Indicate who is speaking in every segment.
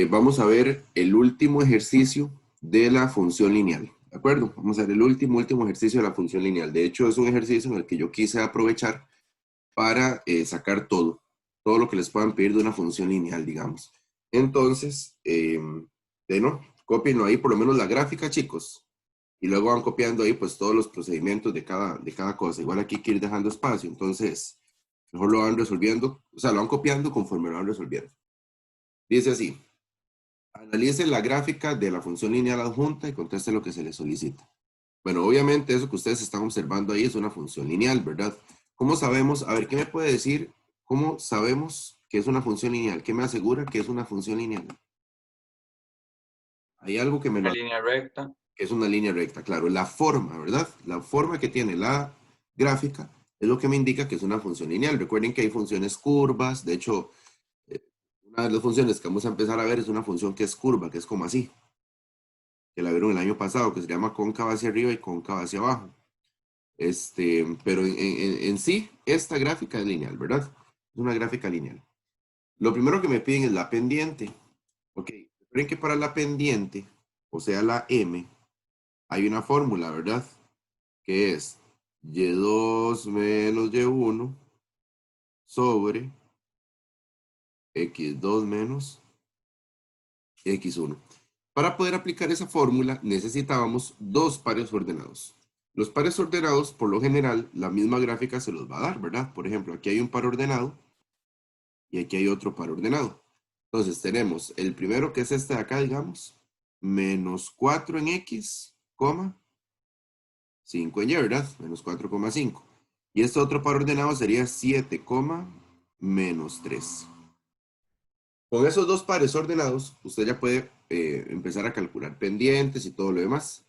Speaker 1: Vamos a ver el último ejercicio de la función lineal. ¿De acuerdo? Vamos a ver el último ejercicio de la función lineal. De hecho, es un ejercicio en el que yo quise aprovechar para sacar todo lo que les puedan pedir de una función lineal, digamos. Entonces, bueno, cópienlo ahí por lo menos la gráfica, chicos. Y luego van copiando ahí pues todos los procedimientos de cada cosa. Igual aquí hay que ir dejando espacio. Entonces, mejor lo van resolviendo, o sea, lo van copiando conforme lo van resolviendo. Dice así. Analice la gráfica de la función lineal adjunta y conteste lo que se le solicita. Bueno, obviamente eso que ustedes están observando ahí es una función lineal, ¿verdad? ¿Cómo sabemos? A ver, ¿qué me puede decir? ¿Cómo sabemos que es una función lineal? ¿Qué me asegura que es una función lineal? Hay algo que me lo
Speaker 2: Una
Speaker 1: asegura,
Speaker 2: línea recta.
Speaker 1: que es una línea recta, claro. La forma, ¿verdad? La forma que tiene la gráfica es lo que me indica que es una función lineal. Recuerden que hay funciones curvas. De hecho, eh, una de las funciones que vamos a empezar a ver es una función que es curva, que es como así, que la vieron el año pasado, que se llama cóncava hacia arriba y cóncava hacia abajo. Pero en sí, esta gráfica es lineal, ¿verdad? Es una gráfica lineal. Lo primero que me piden es la pendiente. Ok, recuerden que para la pendiente, o sea, la M, hay una fórmula, ¿verdad? Que es Y2 menos Y1 sobre X2 menos X1. Para poder aplicar esa fórmula necesitábamos dos pares ordenados. Los pares ordenados, por lo general, la misma gráfica se los va a dar, ¿verdad? Por ejemplo, aquí hay un par ordenado y aquí hay otro par ordenado. Entonces tenemos el primero que es este de acá, digamos, menos 4 en X, 5 en Y, ¿verdad? Menos 4,5. Y este otro par ordenado sería 7, menos 3. Con esos dos pares ordenados, usted ya puede empezar a calcular pendientes y todo lo demás.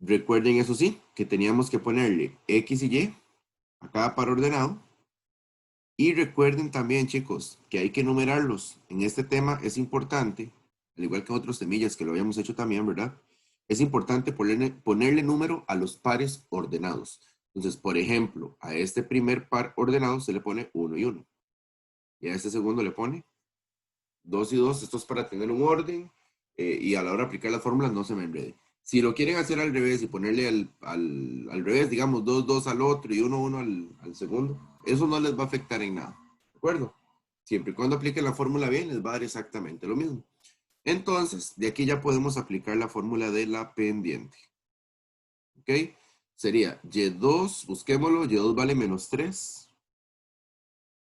Speaker 1: Recuerden, eso sí, que teníamos que ponerle X y Y a cada par ordenado. Y recuerden también, chicos, que hay que numerarlos. En este tema es importante, al igual que en otros temillas que lo habíamos hecho también, ¿verdad? Es importante ponerle número a los pares ordenados. Entonces, por ejemplo, a este primer par ordenado se le pone 1 y 1. Y a este segundo le pone 2 y 2. Esto es para tener un orden y a la hora de aplicar las fórmulas no se me enrede. Si lo quieren hacer al revés y ponerle al revés, digamos 2 2 al otro y 1 1 al segundo, eso no les va a afectar en nada. ¿De acuerdo? Siempre y cuando apliquen la fórmula bien, les va a dar exactamente lo mismo. Entonces, de aquí ya podemos aplicar la fórmula de la pendiente. ¿Ok? Sería Y2, busquémoslo, Y2 vale menos 3,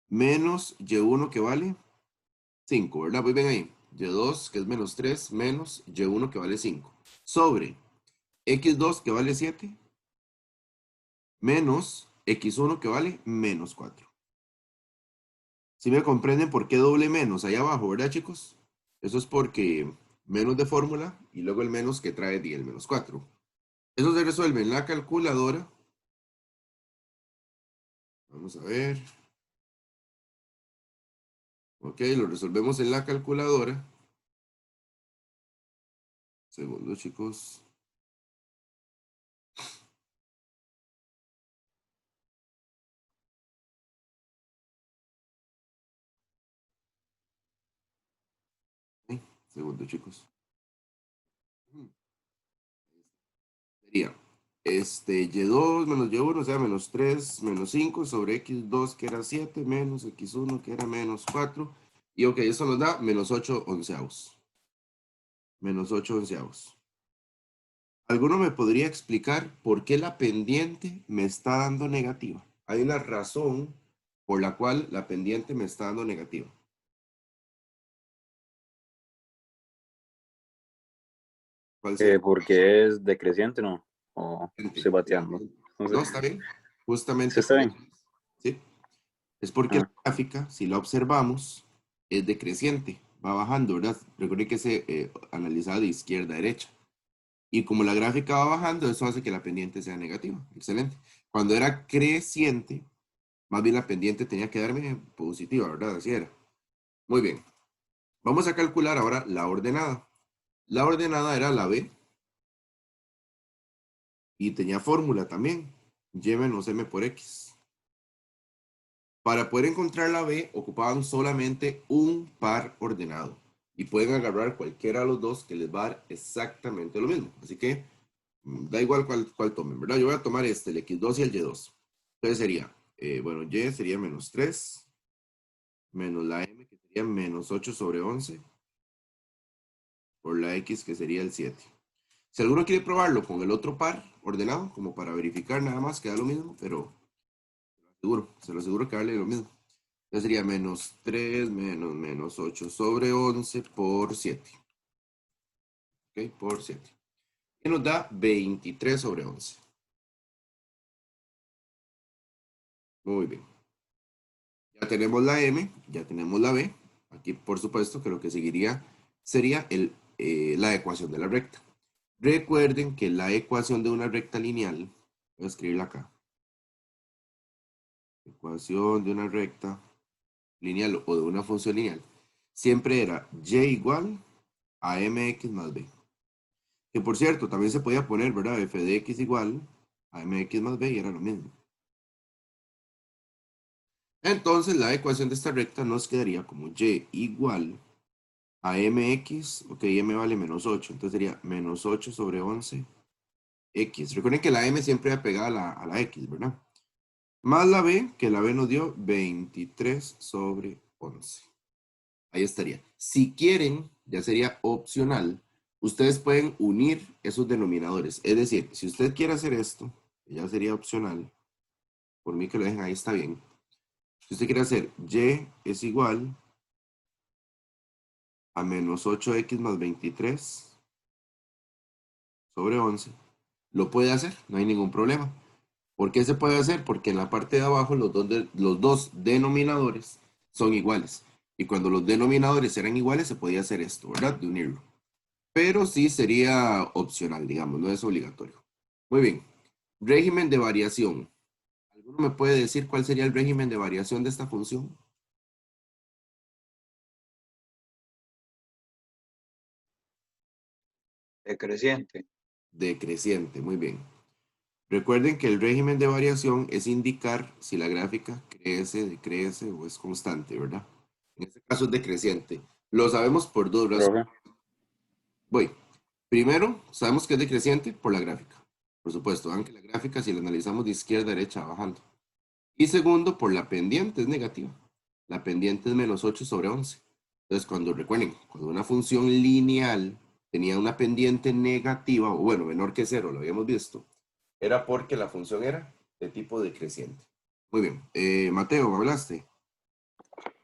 Speaker 1: menos Y1 que vale 5, ¿verdad? Muy bien ahí. Y2 que es menos 3 menos Y1 que vale 5. Sobre X2 que vale 7 menos X1 que vale menos 4. Si me comprenden por qué doble menos ahí abajo, ¿verdad, chicos? Eso es porque menos de fórmula y luego el menos que trae 10, el menos 4. Eso se resuelve en la calculadora. Vamos a ver. Ok, lo resolvemos en la calculadora. Segundo, chicos. Segundo, chicos. Sería Y2 menos Y1, o sea, menos 3 menos 5 sobre X2 que era 7 menos X1 que era menos 4. Y ok, eso nos da menos 8 onceavos. Menos 8 onceavos. ¿Alguno me podría explicar por qué la pendiente me está dando negativa? Hay una razón por la cual la pendiente me está dando negativa. ¿Cuál sería?
Speaker 3: Porque es decreciente, ¿no? O estoy bateando. No sé.
Speaker 1: No, está bien.
Speaker 3: ¿Sí
Speaker 1: Justamente
Speaker 3: está
Speaker 1: por eso.
Speaker 3: bien?
Speaker 1: ¿Sí? Es porque la
Speaker 3: Ah,
Speaker 1: gráfica, si la observamos, es decreciente, va bajando, ¿verdad? Recuerden que se analiza de izquierda a derecha. Y como la gráfica va bajando, eso hace que la pendiente sea negativa. Excelente. Cuando era creciente, más bien la pendiente tenía que darme positiva, ¿verdad? Así era. Muy bien. Vamos a calcular ahora la ordenada. La ordenada era la B y tenía fórmula también. Y menos M por X. Para poder encontrar la B, ocupaban solamente un par ordenado. Y pueden agarrar cualquiera de los dos que les va a dar exactamente lo mismo. Así que da igual cuál tomen, ¿verdad? Yo voy a tomar el X2 y el Y2. Entonces sería, bueno, Y sería menos 3, menos la M que sería menos 8 sobre 11, por la X que sería el 7. Si alguno quiere probarlo con el otro par ordenado, como para verificar nada más que da lo mismo, pero se lo aseguro que vale lo mismo. Entonces sería menos 3 menos 8 sobre 11 por 7. ¿Ok? Por 7. Y nos da 23 sobre 11. Muy bien. Ya tenemos la M, ya tenemos la B. Aquí, por supuesto, que lo que seguiría sería la ecuación de la recta. Recuerden que la ecuación de una recta lineal, voy a escribirla acá. Ecuación de una recta lineal o de una función lineal, siempre era y igual a mx más b. Que por cierto, también se podía poner, ¿verdad? F de x igual a mx más b y era lo mismo. Entonces la ecuación de esta recta nos quedaría como y igual a mx, ok, m vale menos 8, entonces sería menos 8 sobre 11 x. Recuerden que la m siempre va pegada a la x, ¿verdad? Más la b, que la b nos dio 23 sobre 11. Ahí estaría. Si quieren, ya sería opcional, ustedes pueden unir esos denominadores. Es decir, si usted quiere hacer esto, ya sería opcional, por mí que lo dejen ahí está bien. Si usted quiere hacer y es igual a menos 8x más 23 sobre 11, lo puede hacer, no hay ningún problema. ¿Por qué se puede hacer? Porque en la parte de abajo los dos denominadores son iguales. Y cuando los denominadores eran iguales, se podía hacer esto, ¿verdad? De unirlo. Pero sí sería opcional, digamos, no es obligatorio. Muy bien. Régimen de variación. ¿Alguno me puede decir cuál sería el régimen de variación de esta función?
Speaker 2: Decreciente.
Speaker 1: Decreciente, muy bien. Recuerden que el régimen de variación es indicar si la gráfica crece, decrece o es constante, ¿verdad? En este caso es decreciente. Lo sabemos por dos razones.
Speaker 3: Profe,
Speaker 1: Voy. Primero, sabemos que es decreciente por la gráfica. Por supuesto, aunque la gráfica, si la analizamos de izquierda a derecha, va bajando. Y segundo, por la pendiente, es negativa. La pendiente es menos 8 sobre 11. Entonces, recuerden, cuando una función lineal tenía una pendiente negativa, o bueno, menor que cero, lo habíamos visto, era porque la función era de tipo decreciente. Muy bien. Mateo, ¿me hablaste?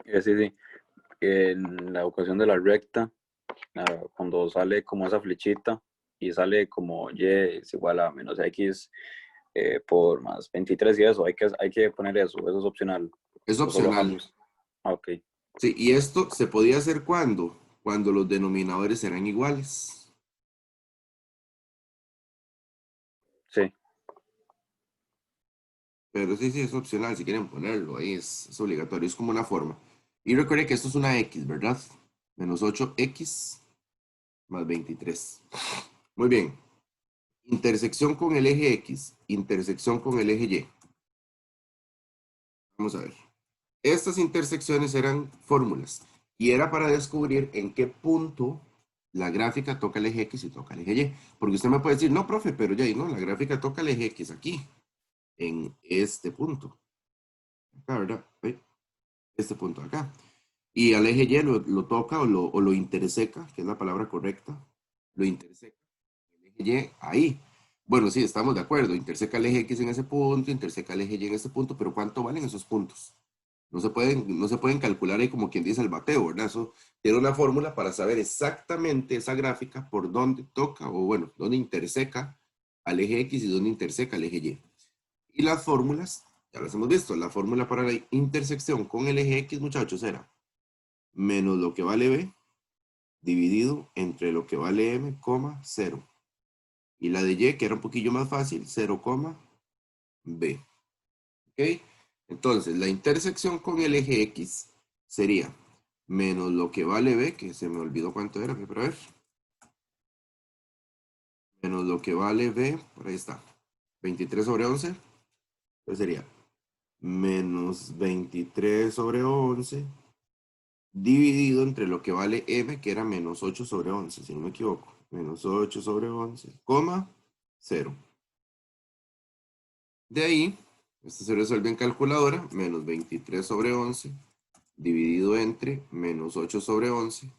Speaker 3: sí, sí. En la ecuación de la recta, cuando sale como esa flechita y sale como y es igual a menos x por más 23 y eso, hay que poner eso es opcional.
Speaker 1: Es
Speaker 3: O solo
Speaker 1: opcional.
Speaker 3: dejamos. Ah, ok,
Speaker 1: Sí, y esto se podía hacer cuando los denominadores eran iguales.
Speaker 3: sí,
Speaker 1: Pero sí, sí, es opcional. Si quieren ponerlo ahí, es obligatorio. Es como una forma. Y recuerde que esto es una X, ¿verdad? Menos 8x más 23. Muy bien. Intersección con el eje X. Intersección con el eje Y. Vamos a ver. Estas intersecciones eran fórmulas. Y era para descubrir en qué punto la gráfica toca el eje X y toca el eje Y. Porque usted me puede decir, no, profe, pero ya, no, la gráfica toca el eje X aquí. En este punto. Acá, ¿verdad? Este punto acá. Y al eje Y lo toca o lo interseca, que es la palabra correcta, lo interseca, el eje Y ahí. Bueno, sí, estamos de acuerdo, interseca el eje X en ese punto, interseca el eje Y en ese punto, pero ¿cuánto valen esos puntos? No se pueden calcular ahí como quien dice el bateo, ¿verdad? Eso tiene una fórmula para saber exactamente esa gráfica por dónde toca, o bueno, dónde interseca al eje X y dónde interseca el eje Y. Y las fórmulas, ya las hemos visto, la fórmula para la intersección con el eje X, muchachos, era menos lo que vale B dividido entre lo que vale M, 0. Y la de Y, que era un poquillo más fácil, 0, B. ¿Ok? Entonces, la intersección con el eje X sería menos lo que vale B, que se me olvidó cuánto era, pero a ver. Menos lo que vale B, por ahí está. 23 sobre 11. Entonces sería menos 23 sobre 11 dividido entre lo que vale m, que era menos 8 sobre 11, si no me equivoco. Menos 8 sobre 11, coma, 0. De ahí, esto se resuelve en calculadora, menos 23 sobre 11 dividido entre menos 8 sobre 11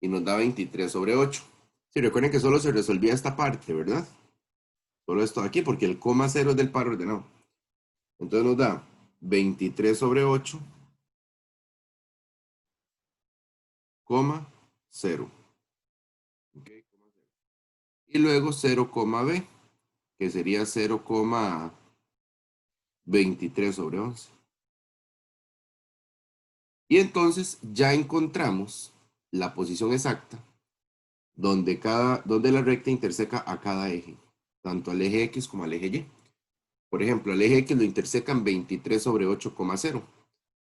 Speaker 1: y nos da 23 sobre 8. Si recuerden que solo se resolvía esta parte, ¿verdad? Solo esto de aquí, porque el coma 0 es del par ordenado. Entonces nos da 23 sobre 8, coma 0. Okay, coma 0. Y luego 0, b, que sería 0,23 sobre 11. Y entonces ya encontramos la posición exacta donde la recta interseca a cada eje, tanto al eje X como al eje Y. Por ejemplo, al eje X lo intersecan 23 sobre 8,0.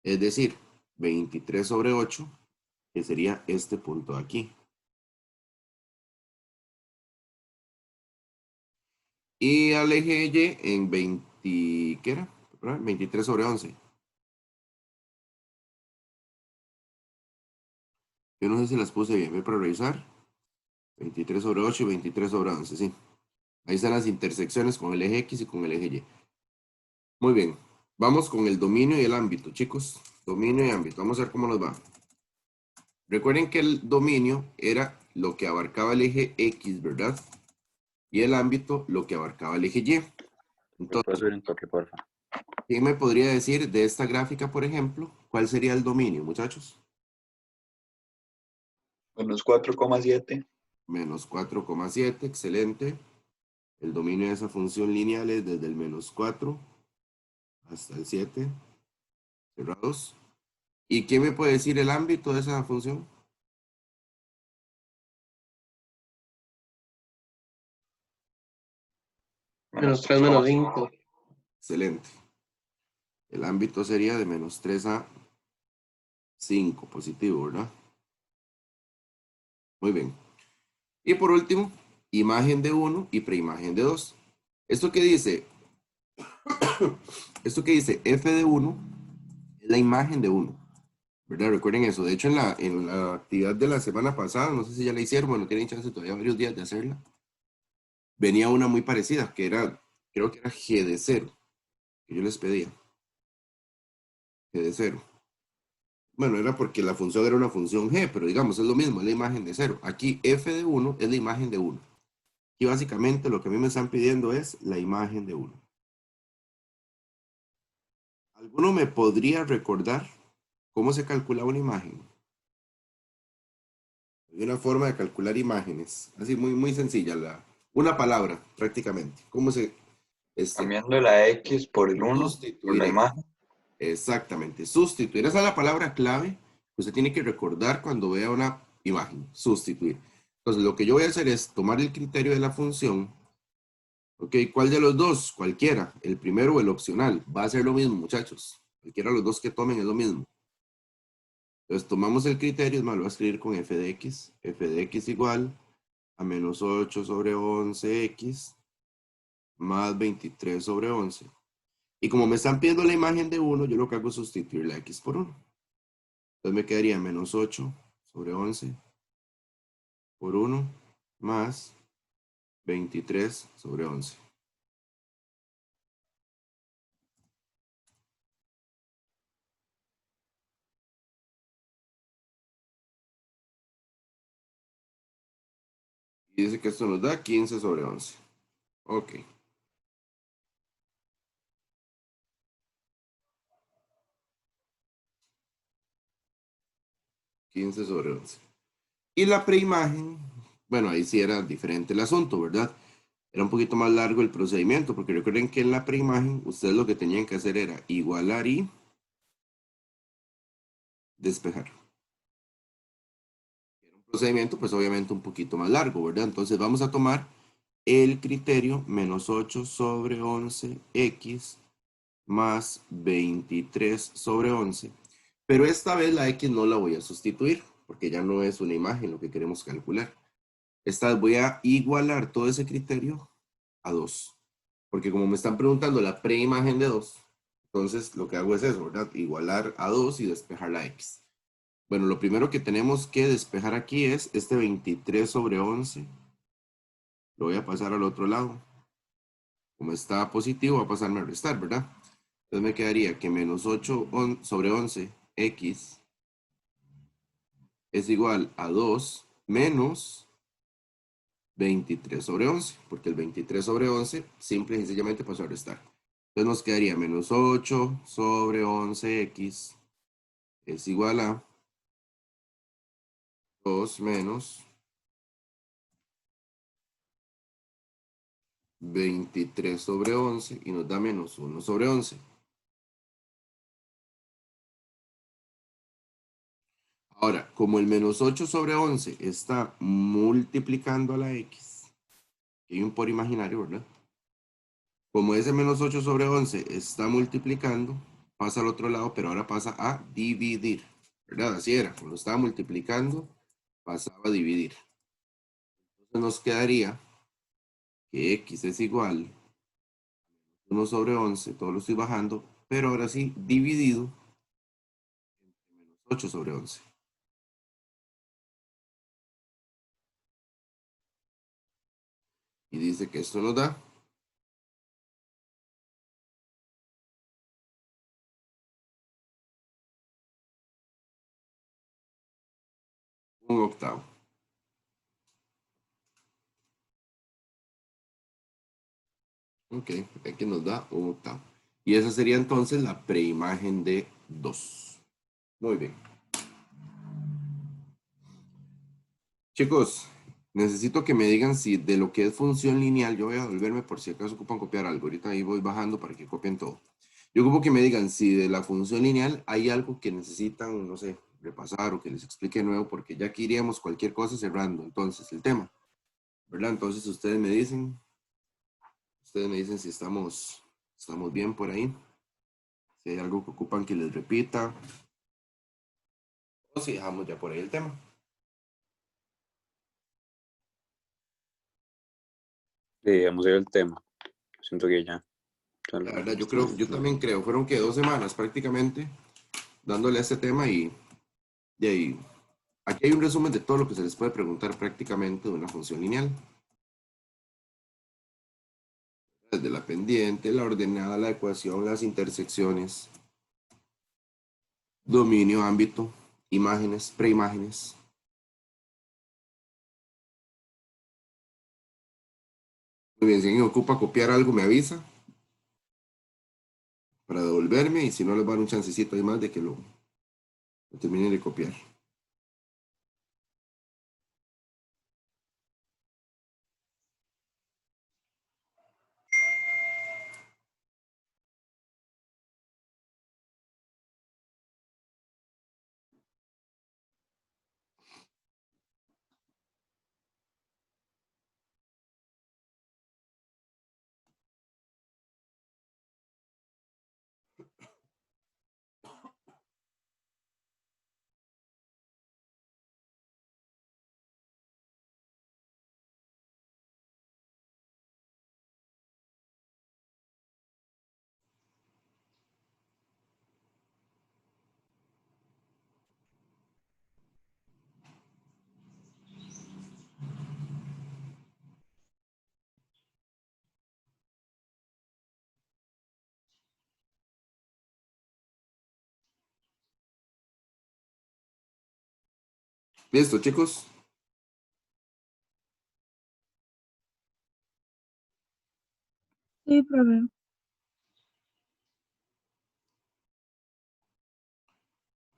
Speaker 1: Es decir, 23 sobre 8, que sería este punto de aquí. Y al eje Y en 20, ¿qué era? 23 sobre 11. Yo no sé si las puse bien, voy para revisar. 23 sobre 8 y 23 sobre 11, sí. Ahí están las intersecciones con el eje X y con el eje Y. Muy bien. Vamos con el dominio y el ámbito, chicos. Dominio y ámbito. Vamos a ver cómo nos va. Recuerden que el dominio era lo que abarcaba el eje X, ¿verdad? Y el ámbito lo que abarcaba el eje Y.
Speaker 3: ¿Me puedes
Speaker 1: Entonces,
Speaker 3: subir un toque, porfa?
Speaker 1: ¿quién me podría decir de esta gráfica, por ejemplo, cuál sería el dominio, muchachos?
Speaker 2: Menos 4,7.
Speaker 1: Menos 4,7, excelente. El dominio de esa función lineal es desde el menos 4 hasta el 7, cerrados. ¿Y quién me puede decir el ámbito de esa función?
Speaker 2: Menos
Speaker 4: Menos 3 menos
Speaker 2: 3,5.
Speaker 4: 5.
Speaker 1: Excelente. El ámbito sería de menos 3 a 5, positivo, ¿verdad? Muy bien. Y por último, imagen de 1 y preimagen de 2. ¿Esto qué dice? Esto que dice f de 1 es la imagen de 1, ¿verdad? Recuerden eso. De hecho, en la actividad de la semana pasada, no sé si ya la hicieron, bueno, tienen chance todavía varios días de hacerla. Venía una muy parecida, que era, creo que era g de 0, que yo les pedía. G de 0. Bueno, era porque la función era una función g, pero digamos, es lo mismo, es la imagen de 0. Aquí f de 1 es la imagen de 1. Y básicamente lo que a mí me están pidiendo es la imagen de 1. ¿Alguno me podría recordar cómo se calcula una imagen? Hay una forma de calcular imágenes, así muy, muy sencilla, una palabra prácticamente. ¿Cómo se
Speaker 2: Cambiando la X por el 1, por
Speaker 1: sustituir
Speaker 2: la
Speaker 1: X?
Speaker 2: imagen.
Speaker 1: Exactamente, sustituir. Esa es la palabra clave que usted tiene que recordar cuando vea una imagen, sustituir. Entonces, lo que yo voy a hacer es tomar el criterio de la función. Ok, ¿cuál de los dos? Cualquiera, el primero o el opcional. Va a ser lo mismo, muchachos. Cualquiera de los dos que tomen es lo mismo. Entonces, tomamos el criterio, es más, lo voy a escribir con f de x. F de x igual a menos 8 sobre 11x más 23 sobre 11. Y como me están pidiendo la imagen de 1, yo lo que hago es sustituir la x por 1. Entonces me quedaría menos 8 sobre 11 por 1 más 23 sobre 11. Y dice que esto nos da 15 sobre 11. Ok. 15 sobre 11. Y la preimagen, bueno, ahí sí era diferente el asunto, ¿verdad? Era un poquito más largo el procedimiento, porque recuerden que en la preimagen ustedes lo que tenían que hacer era igualar y despejar. Era un procedimiento, pues obviamente un poquito más largo, ¿verdad? Entonces vamos a tomar el criterio menos 8 sobre 11x más 23 sobre 11. Pero esta vez la x no la voy a sustituir, porque ya no es una imagen lo que queremos calcular. Esta vez voy a igualar todo ese criterio a 2. Porque como me están preguntando la preimagen de 2, entonces lo que hago es eso, ¿verdad? Igualar a 2 y despejar la x. Bueno, lo primero que tenemos que despejar aquí es este 23 sobre 11. Lo voy a pasar al otro lado. Como está positivo, va a pasarme a restar, ¿verdad? Entonces me quedaría que menos 8 sobre 11 x es igual a 2 menos 23 sobre 11, porque el 23 sobre 11 simple y sencillamente pasó a restar. Entonces nos quedaría menos 8 sobre 11x es igual a 2 menos 23 sobre 11 y nos da menos 1 sobre 11. Ahora, como el menos 8 sobre 11 está multiplicando a la x, que hay un por imaginario, ¿verdad? Como ese menos 8 sobre 11 está multiplicando, pasa al otro lado, pero ahora pasa a dividir, ¿verdad? Así era, cuando estaba multiplicando, pasaba a dividir. Entonces nos quedaría que x es igual a 1 sobre 11, todo lo estoy bajando, pero ahora sí, dividido entre menos 8 sobre 11. Y dice que esto nos da un octavo. Ok, aquí nos da un octavo. Y esa sería entonces la preimagen de 2. Muy bien. Chicos, necesito que me digan si de lo que es función lineal, yo voy a volverme por si acaso ocupan copiar algo. Ahorita ahí voy bajando para que copien todo. Yo ocupo que me digan si de la función lineal hay algo que necesitan, no sé, repasar o que les explique de nuevo, porque ya aquí iríamos cualquier cosa cerrando entonces el tema, ¿verdad? Entonces ustedes me dicen si estamos bien por ahí, si hay algo que ocupan que les repita, o si dejamos ya por ahí el tema.
Speaker 3: Digamos, el tema. Siento que ya.
Speaker 1: La verdad, yo también creo, fueron que 2 semanas prácticamente dándole a este tema y ahí, aquí hay un resumen de todo lo que se les puede preguntar prácticamente de una función lineal. Desde la pendiente, la ordenada, la ecuación, las intersecciones, dominio, ámbito, imágenes, preimágenes. Muy bien, si alguien ocupa copiar algo, me avisa para devolverme y si no les va a dar un chancecito ahí más de que lo terminen de copiar. Listo, chicos.
Speaker 4: Sí, profe.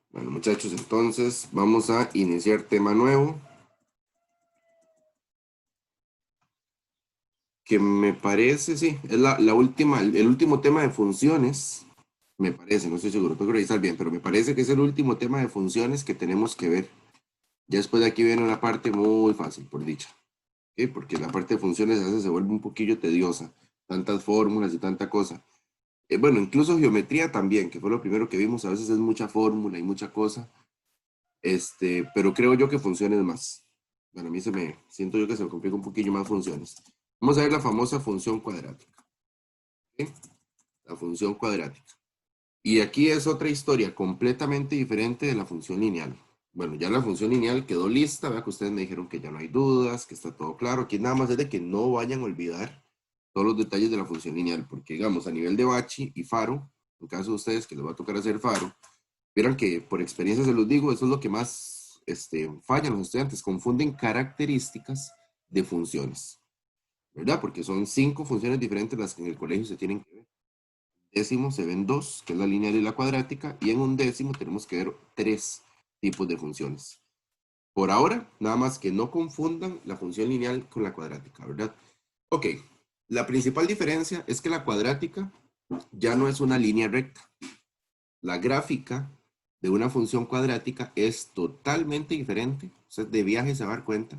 Speaker 1: Bueno, muchachos, entonces vamos a iniciar tema nuevo. Que me parece, sí, es la última, el último tema de funciones, me parece, no estoy seguro, tengo que revisar bien, pero me parece que es el último tema de funciones que tenemos que ver. Ya después de aquí viene una parte muy fácil, por dicha, ¿ok? Porque la parte de funciones a veces se vuelve un poquillo tediosa, tantas fórmulas y tanta cosa. Bueno, incluso geometría también, que fue lo primero que vimos, a veces es mucha fórmula y mucha cosa, pero creo yo que funciones más. Bueno, a mí siento yo que se me complica un poquillo más funciones. Vamos a ver la famosa función cuadrática. ¿Sí? La función cuadrática. Y aquí es otra historia completamente diferente de la función lineal. Bueno, ya la función lineal quedó lista, vea que ustedes me dijeron que ya no hay dudas, que está todo claro. Aquí nada más es de que no vayan a olvidar todos los detalles de la función lineal, porque digamos, a nivel de Bachi y Faro, en caso de ustedes que les va a tocar hacer Faro, verán que por experiencia se los digo, eso es lo que más fallan los estudiantes, confunden características de funciones, ¿verdad? Porque son 5 funciones diferentes las que en el colegio se tienen que ver. Décimo se ven 2, que es la lineal y la cuadrática, y en un décimo tenemos que ver 3 tipos de funciones. Por ahora, nada más que no confundan la función lineal con la cuadrática, ¿verdad? Ok, la principal diferencia es que la cuadrática ya no es una línea recta. La gráfica de una función cuadrática es totalmente diferente, usted de viaje se va a dar cuenta,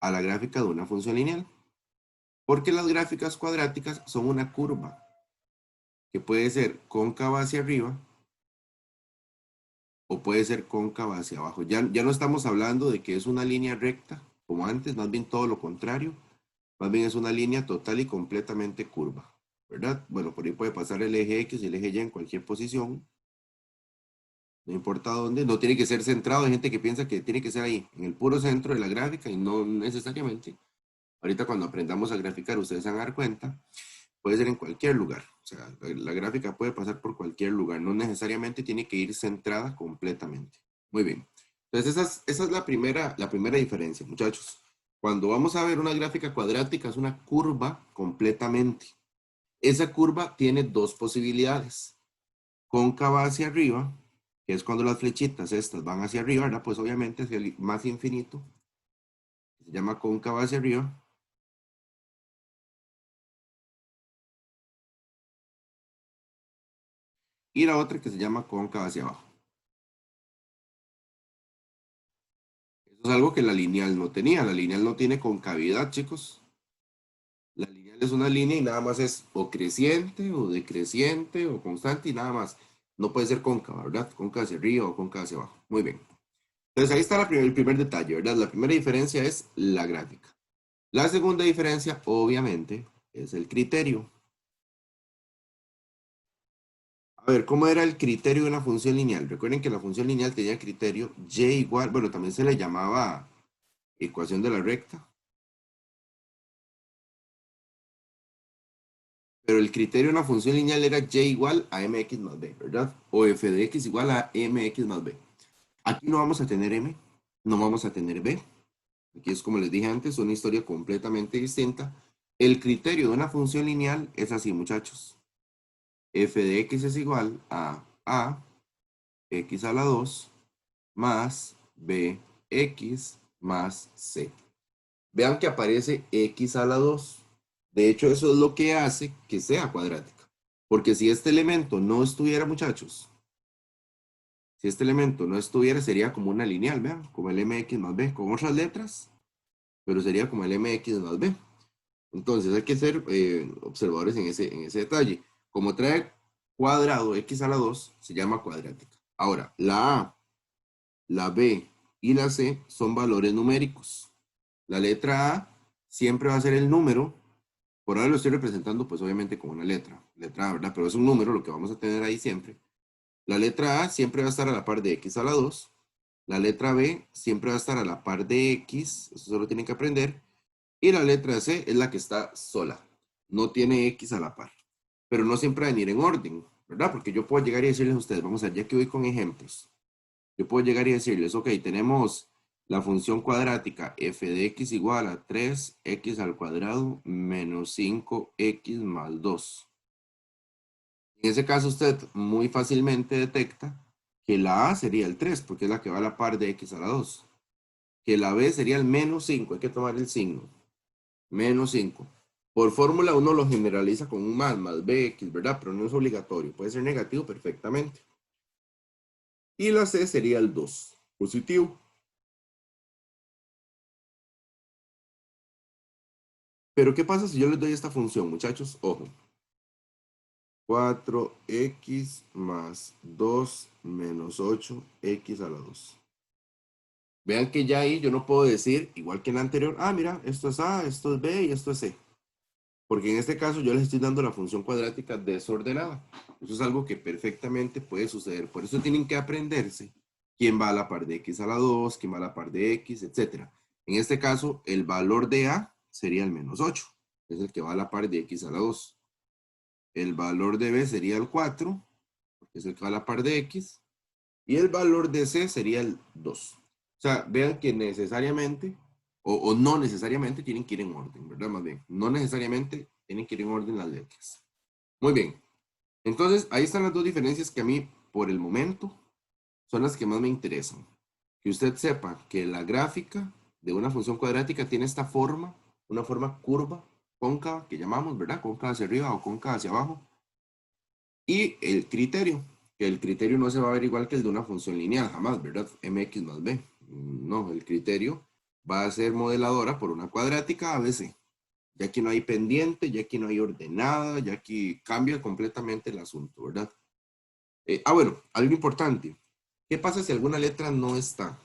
Speaker 1: a la gráfica de una función lineal. Porque las gráficas cuadráticas son una curva que puede ser cóncava hacia arriba o puede ser cóncava hacia abajo. Ya no estamos hablando de que es una línea recta, como antes, más bien todo lo contrario. Más bien es una línea total y completamente curva, ¿verdad? Bueno, por ahí puede pasar el eje X y el eje Y en cualquier posición. No importa dónde, no tiene que ser centrado. Hay gente que piensa que tiene que ser ahí, en el puro centro de la gráfica y no necesariamente. Ahorita cuando aprendamos a graficar, ustedes se van a dar cuenta, puede ser en cualquier lugar. O sea, la gráfica puede pasar por cualquier lugar, no necesariamente tiene que ir centrada completamente. Muy bien. Entonces esa es la primera diferencia, muchachos. Cuando vamos a ver una gráfica cuadrática, es una curva completamente. Esa curva tiene 2 posibilidades. Cóncava hacia arriba, que es cuando las flechitas estas van hacia arriba, ¿verdad? Pues obviamente hacia el más infinito. Se llama cóncava hacia arriba. Y la otra que se llama cóncava hacia abajo. Eso es algo que la lineal no tenía. La lineal no tiene concavidad, chicos. La lineal es una línea y nada más es o creciente o decreciente o constante y nada más. No puede ser cóncava, ¿verdad? Cóncava hacia arriba o cóncava hacia abajo. Muy bien. Entonces ahí está el primer detalle, ¿verdad? La primera diferencia es la gráfica. La segunda diferencia, obviamente, es el criterio. A ver, ¿cómo era el criterio de una función lineal? Recuerden que la función lineal tenía criterio y igual, bueno, también se le llamaba ecuación de la recta. Pero el criterio de una función lineal era y igual a mx más b, ¿verdad? O f de x igual a mx más b. Aquí no vamos a tener m, no vamos a tener b. Aquí es como les dije antes, una historia completamente distinta. El criterio de una función lineal es así, muchachos. F de x es igual a x a la 2 más bx más c. Vean que aparece x a la 2. De hecho, eso es lo que hace que sea cuadrática. Porque si este elemento no estuviera, muchachos, si este elemento no estuviera, sería como una lineal, vean, como el mx más b, con otras letras, pero sería como el mx más b. Entonces hay que ser observadores en ese detalle. Como trae cuadrado x a la 2, se llama cuadrática. Ahora, la a, la b y la c son valores numéricos. La letra a siempre va a ser el número. Por ahora lo estoy representando, pues obviamente con una letra A, ¿verdad? Pero es un número lo que vamos a tener ahí siempre. La letra A siempre va a estar a la par de x a la 2. La letra B siempre va a estar a la par de x, eso solo tienen que aprender. Y la letra C es la que está sola, no tiene x a la par. Pero no siempre va a venir en orden, ¿verdad? Porque yo puedo llegar y decirles a ustedes, vamos a ver, ya que voy con ejemplos. Yo puedo llegar y decirles, ok, tenemos la función cuadrática f de x igual a 3x al cuadrado menos 5x más 2. En ese caso usted muy fácilmente detecta que la a sería el 3 porque es la que va a la par de x a la 2. Que la b sería el menos 5, hay que tomar el signo. Menos 5. Por fórmula uno lo generaliza con un más bx, ¿verdad? Pero no es obligatorio, puede ser negativo perfectamente. Y la c sería el 2, positivo. Pero ¿qué pasa si yo les doy esta función, muchachos? Ojo. 4x más 2 menos 8x a la 2. Vean que ya ahí yo no puedo decir, igual que en la anterior, ah, mira, esto es A, esto es B y esto es C. Porque en este caso yo les estoy dando la función cuadrática desordenada. Eso es algo que perfectamente puede suceder. Por eso tienen que aprenderse quién va a la par de x a la 2, quién va a la par de x, etc. En este caso, el valor de a sería el menos 8. Es el que va a la par de x a la 2. El valor de b sería el 4, porque es el que va a la par de x. Y el valor de c sería el 2. O sea, vean que necesariamente, o no necesariamente, tienen que ir en orden, ¿verdad? Más bien, no necesariamente tienen que ir en orden las letras. Muy bien. Entonces, ahí están las dos diferencias que a mí, por el momento, son las que más me interesan. Que usted sepa que la gráfica de una función cuadrática tiene esta forma, una forma curva, cóncava, que llamamos, ¿verdad? Cóncava hacia arriba o cóncava hacia abajo. Y el criterio, que el criterio no se va a ver igual que el de una función lineal, jamás, ¿verdad? Mx más b. No, el criterio va a ser modeladora por una cuadrática ABC. Ya que no hay pendiente, ya que no hay ordenada, ya que cambia completamente el asunto, ¿verdad? Bueno, algo importante. ¿Qué pasa si alguna letra no está?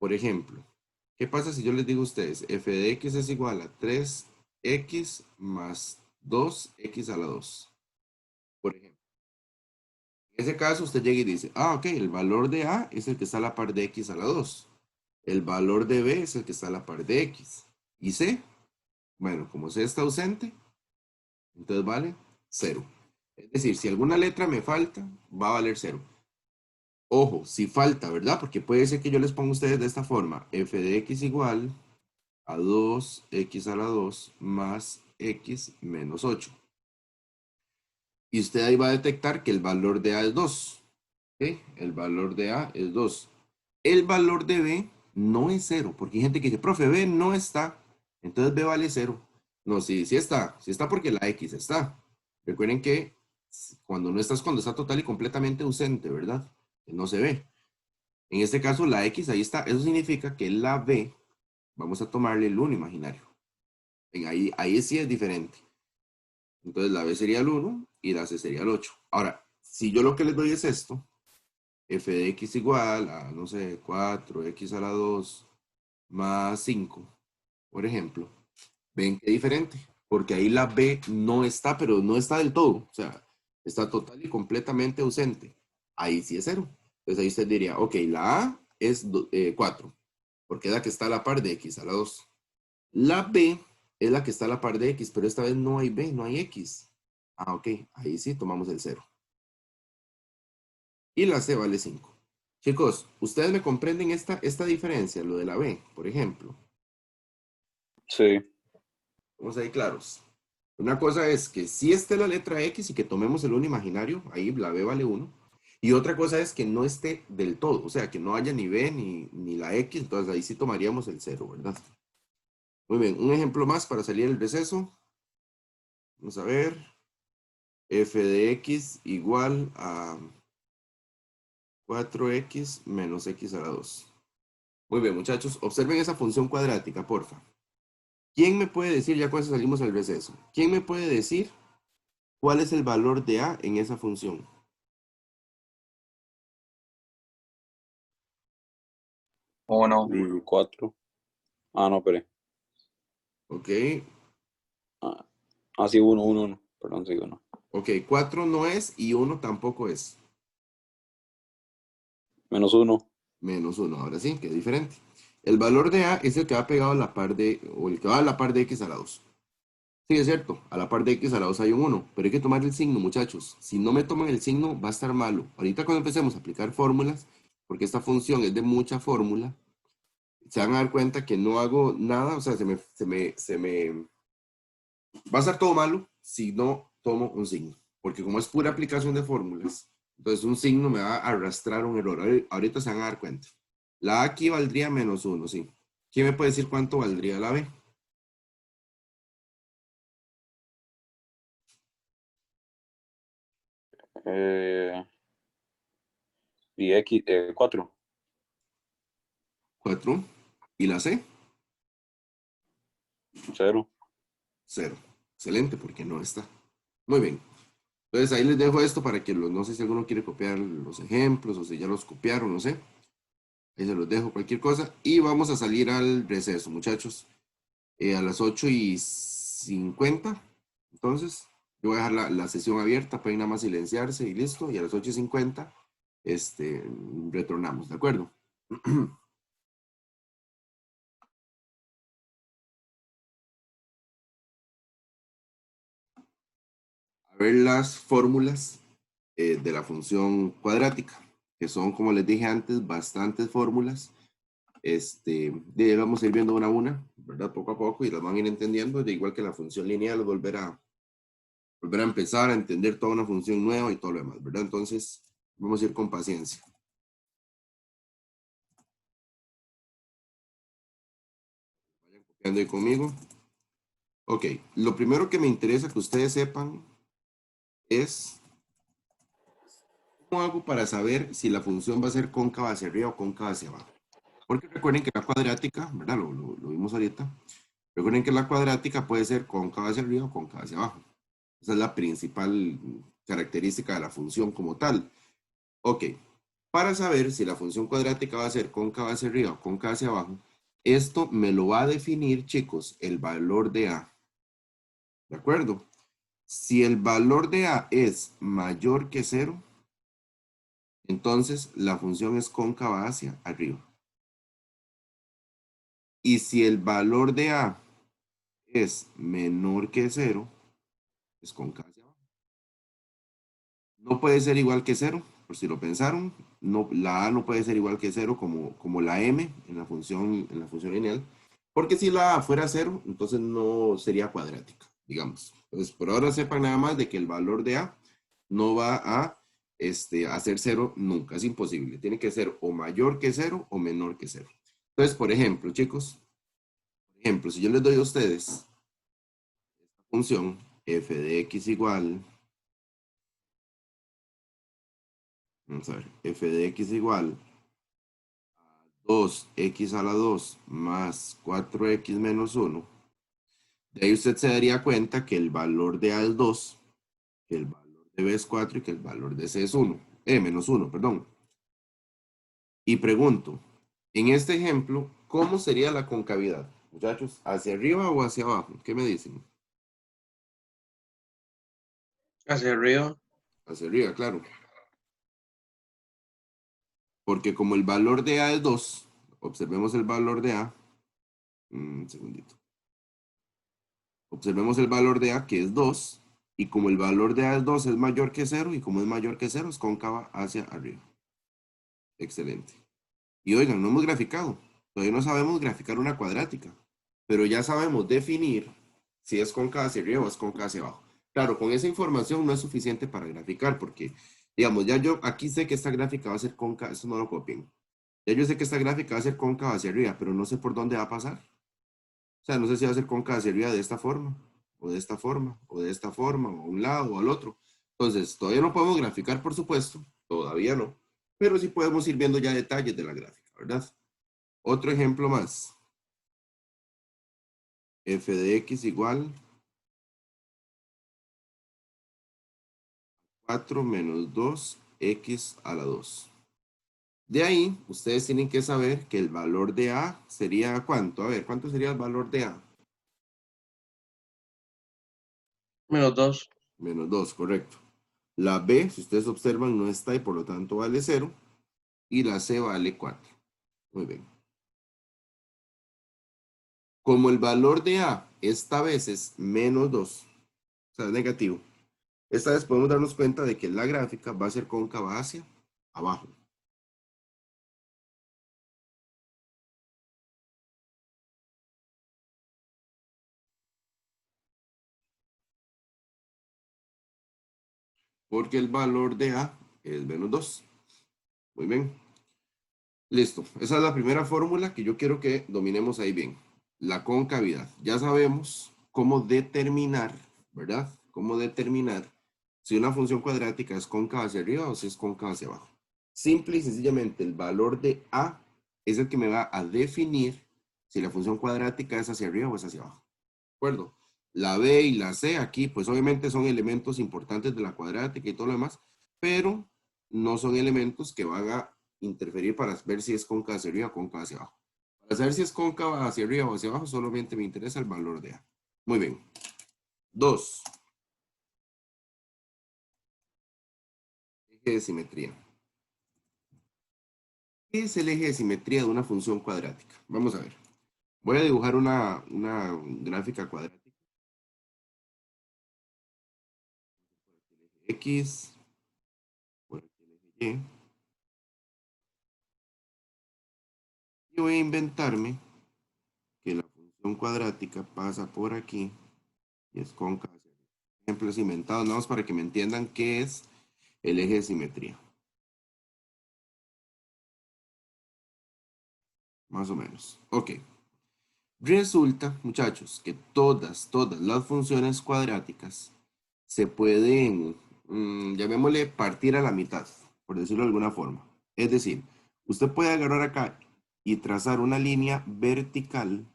Speaker 1: Por ejemplo, ¿qué pasa si yo les digo a ustedes, f de x es igual a 3x más 2x a la 2? Por ejemplo. En ese caso, usted llega y dice, ok, el valor de A es el que está a la par de X a la 2. El valor de B es el que está a la par de X. ¿Y C? Bueno, como C está ausente, entonces vale 0. Es decir, si alguna letra me falta, va a valer 0. Ojo, si falta, ¿verdad? Porque puede ser que yo les ponga a ustedes de esta forma. F de X igual a 2X a la 2 más X menos 8. Y usted ahí va a detectar que el valor de A es 2. ¿Sí? El valor de A es 2. El valor de B no es 0, porque hay gente que dice, profe, B no está, entonces B vale 0. No, sí, sí está porque la X está. Recuerden que cuando no está es cuando está total y completamente ausente, ¿verdad? Que no se ve. En este caso, la X ahí está. Eso significa que la B, vamos a tomarle el 1 imaginario. Ahí sí es diferente. Entonces la B sería el 1 y la C sería el 8. Ahora, si yo lo que les doy es esto, f de x igual a, no sé, 4x a la 2 más 5, por ejemplo. ¿Ven qué diferente? Porque ahí la b no está, pero no está del todo. O sea, está total y completamente ausente. Ahí sí es 0. Entonces ahí usted diría, ok, la a es 4, porque es la que está a la par de x a la 2. La b es la que está a la par de x, pero esta vez no hay b, no hay x. Ah, ok, ahí sí tomamos el 0. Y la C vale 5. Chicos, ¿ustedes me comprenden esta diferencia, lo de la B, por ejemplo?
Speaker 3: Sí.
Speaker 1: Vamos ahí claros. Una cosa es que si esté la letra X y que tomemos el 1 imaginario, ahí la B vale 1. Y otra cosa es que no esté del todo, o sea, que no haya ni B ni la X, entonces ahí sí tomaríamos el 0, ¿verdad? Muy bien, un ejemplo más para salir del receso. Vamos a ver. F de X igual a 4X menos X a la 2. Muy bien, muchachos, observen esa función cuadrática, porfa. ¿Quién me puede decir, ya cuando salimos al receso, quién me puede decir cuál es el valor de A en esa función?
Speaker 2: 1.
Speaker 3: Y 4. Ah, no, espere.
Speaker 1: Ok,
Speaker 3: Sí, 1, 1, 1. Perdón, sí, 1.
Speaker 1: ok, 4 no es y 1 tampoco es.
Speaker 3: Menos 1.
Speaker 1: Menos 1, ahora sí, que es diferente. El valor de A es el que va pegado a la par de, o el que va a la par de X a la 2. Sí, es cierto, a la par de X a la 2 hay un 1, pero hay que tomar el signo, muchachos. Si no me toman el signo, va a estar malo. Ahorita cuando empecemos a aplicar fórmulas, porque esta función es de mucha fórmula, se van a dar cuenta que no hago nada, o sea, va a estar todo malo si no tomo un signo, porque como es pura aplicación de fórmulas, entonces un signo me va a arrastrar un error. Ahorita se van a dar cuenta. La A aquí valdría menos 1, sí. ¿Quién me puede decir cuánto valdría la B?
Speaker 3: Y X, 4.
Speaker 1: 4. ¿Y la C?
Speaker 3: 0.
Speaker 1: 0. Excelente, porque no está. Muy bien. Entonces ahí les dejo esto para que no sé si alguno quiere copiar los ejemplos o si ya los copiaron, no sé. Ahí se los dejo cualquier cosa. Y vamos a salir al receso, muchachos. A las 8:05 8:50. Entonces, yo voy a dejar la sesión abierta, pueden nada más silenciarse y listo. Y a las 8:50 retornamos, ¿de acuerdo? A ver las fórmulas de la función cuadrática, que son, como les dije antes, bastantes fórmulas. Vamos a ir viendo una a una, ¿verdad? Poco a poco, y las van a ir entendiendo, de igual que la función lineal, volver a empezar a entender toda una función nueva y todo lo demás, ¿verdad? Entonces, vamos a ir con paciencia. Vayan copiando ahí conmigo. Ok, lo primero que me interesa que ustedes sepan es cómo hago para saber si la función va a ser cóncava hacia arriba o cóncava hacia abajo. Porque recuerden que la cuadrática, ¿verdad? Lo vimos ahorita. Recuerden que la cuadrática puede ser cóncava hacia arriba o cóncava hacia abajo. Esa es la principal característica de la función como tal. Ok, para saber si la función cuadrática va a ser cóncava hacia arriba o cóncava hacia abajo, esto me lo va a definir, chicos, el valor de A. ¿De acuerdo? Si el valor de A es mayor que 0, entonces la función es cóncava hacia arriba. Y si el valor de A es menor que 0, es cóncava hacia abajo. No puede ser igual que 0, por si lo pensaron. No, la A no puede ser igual que 0 como la M en la función lineal. Porque si la A fuera 0, entonces no sería cuadrática, digamos. Entonces, por ahora sepan nada más de que el valor de A no va a ser 0 nunca. Es imposible. Tiene que ser o mayor que 0 o menor que 0. Entonces, por ejemplo, chicos, si yo les doy a ustedes esta función f de x igual, vamos a ver, f de x igual a 2x a la 2 más 4x menos 1, de ahí usted se daría cuenta que el valor de A es 2, que el valor de B es 4 y que el valor de C es 1, menos 1, perdón. Y pregunto, en este ejemplo, ¿cómo sería la concavidad? Muchachos, ¿hacia arriba o hacia abajo? ¿Qué me dicen?
Speaker 2: Hacia arriba.
Speaker 1: Hacia arriba, claro. Porque como el valor de A es 2, observemos el valor de A. Un segundito. Observemos el valor de A, que es 2. Y como el valor de A es 2, es mayor que 0. Y como es mayor que 0, es cóncava hacia arriba. Excelente. Y oigan, no hemos graficado. Todavía no sabemos graficar una cuadrática. Pero ya sabemos definir si es cóncava hacia arriba o es cóncava hacia abajo. Claro, con esa información no es suficiente para graficar. Porque, digamos, ya yo aquí sé que esta gráfica va a ser cóncava. Eso no lo copien. Ya yo sé que esta gráfica va a ser cóncava hacia arriba, pero no sé por dónde va a pasar. O sea, no sé si va a ser cóncava hacia arriba de esta forma, o de esta forma, o de esta forma, o a un lado o al otro. Entonces, todavía no podemos graficar, por supuesto, todavía no, pero sí podemos ir viendo ya detalles de la gráfica, ¿verdad? Otro ejemplo más. F de x igual 4 menos 2x a la 2. De ahí, ustedes tienen que saber que el valor de A sería ¿cuánto? A ver, ¿cuánto sería el valor de A?
Speaker 2: Menos 2.
Speaker 1: Menos 2, correcto. La B, si ustedes observan, no está y por lo tanto vale 0. Y la C vale 4. Muy bien. Como el valor de A esta vez es menos 2, o sea, es negativo, esta vez podemos darnos cuenta de que la gráfica va a ser cóncava hacia abajo. Porque el valor de A es menos 2. Muy bien. Listo. Esa es la primera fórmula que yo quiero que dominemos ahí bien. La concavidad. Ya sabemos cómo determinar, ¿verdad? Cómo determinar si una función cuadrática es cóncava hacia arriba o si es cóncava hacia abajo. Simple y sencillamente el valor de A es el que me va a definir si la función cuadrática es hacia arriba o es hacia abajo. ¿De acuerdo? La B y la C aquí, pues obviamente son elementos importantes de la cuadrática y todo lo demás, pero no son elementos que van a interferir para ver si es cóncava hacia arriba o cóncava hacia abajo. Para saber si es cóncava hacia arriba o hacia abajo, solamente me interesa el valor de A. Muy bien. 2. Eje de simetría. ¿Qué es el eje de simetría de una función cuadrática? Vamos a ver. Voy a dibujar una gráfica cuadrática. X, por aquí el eje Y. Y voy a inventarme que la función cuadrática pasa por aquí y es cóncava. Ejemplos inventados, nada más para que me entiendan qué es el eje de simetría. Más o menos. Ok. Resulta, muchachos, que todas las funciones cuadráticas se pueden, llamémosle, partir a la mitad, por decirlo de alguna forma. Es decir, usted puede agarrar acá y trazar una línea vertical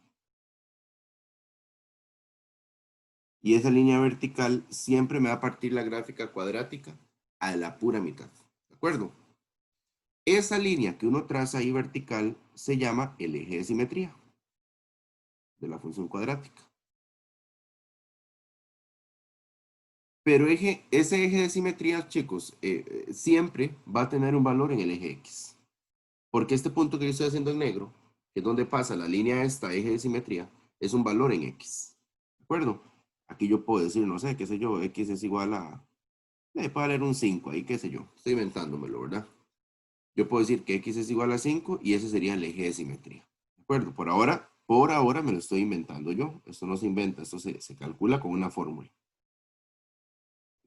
Speaker 1: y esa línea vertical siempre me va a partir la gráfica cuadrática a la pura mitad. ¿De acuerdo? Esa línea que uno traza ahí vertical se llama el eje de simetría de la función cuadrática. Pero ese eje de simetría, chicos, siempre va a tener un valor en el eje X. Porque este punto que yo estoy haciendo en negro, que es donde pasa la línea esta, eje de simetría, es un valor en X. ¿De acuerdo? Aquí yo puedo decir, no sé, qué sé yo, X es igual a... puede valer un 5 ahí, qué sé yo. Estoy inventándomelo, ¿verdad? Yo puedo decir que X es igual a 5 y ese sería el eje de simetría. ¿De acuerdo? Por ahora me lo estoy inventando yo. Esto no se inventa, esto se calcula con una fórmula.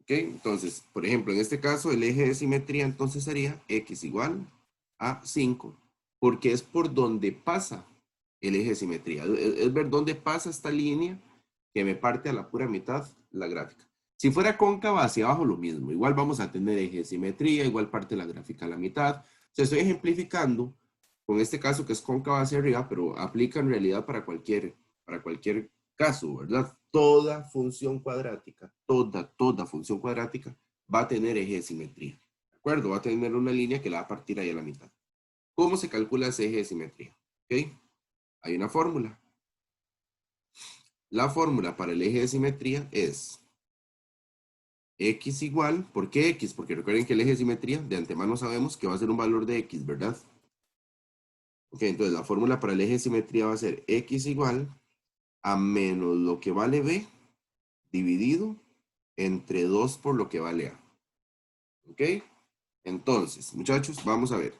Speaker 1: ¿Ok? Entonces, por ejemplo, en este caso, el eje de simetría entonces sería X igual a 5, porque es por donde pasa el eje de simetría. Es ver dónde pasa esta línea que me parte a la pura mitad la gráfica. Si fuera cóncava hacia abajo, lo mismo. Igual vamos a tener eje de simetría, igual parte la gráfica a la mitad. Se estoy ejemplificando con este caso que es cóncava hacia arriba, pero aplica en realidad para cualquier caso, ¿verdad? Toda función cuadrática, toda función cuadrática va a tener eje de simetría. ¿De acuerdo? Va a tener una línea que la va a partir ahí a la mitad. ¿Cómo se calcula ese eje de simetría? ¿Ok? Hay una fórmula. La fórmula para el eje de simetría es X igual, ¿por qué X? Porque recuerden que el eje de simetría de antemano sabemos que va a ser un valor de X, ¿verdad? Ok, entonces la fórmula para el eje de simetría va a ser X igual a menos lo que vale B dividido entre 2 por lo que vale A. ¿Ok? Entonces, muchachos, vamos a ver.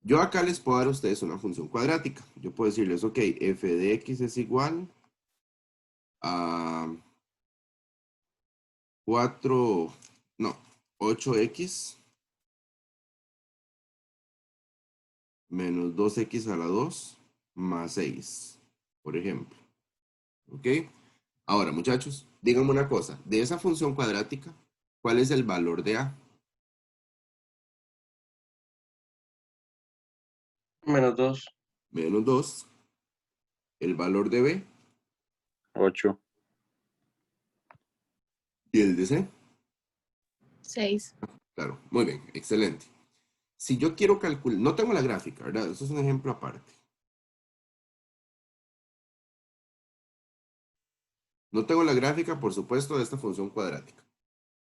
Speaker 1: Yo acá les puedo dar a ustedes una función cuadrática. Yo puedo decirles, ok, f de x es igual a 8x menos 2x a la 2 más 6, por ejemplo. ¿Ok? Ahora, muchachos, díganme una cosa. De esa función cuadrática, ¿cuál es el valor de A?
Speaker 2: Menos 2.
Speaker 1: Menos 2. El valor de B
Speaker 3: 8.
Speaker 1: y el de C.
Speaker 4: 6.
Speaker 1: Claro, muy bien, excelente. Si yo quiero calcular, no tengo la gráfica, ¿verdad? Eso es un ejemplo aparte. No tengo la gráfica, por supuesto, de esta función cuadrática.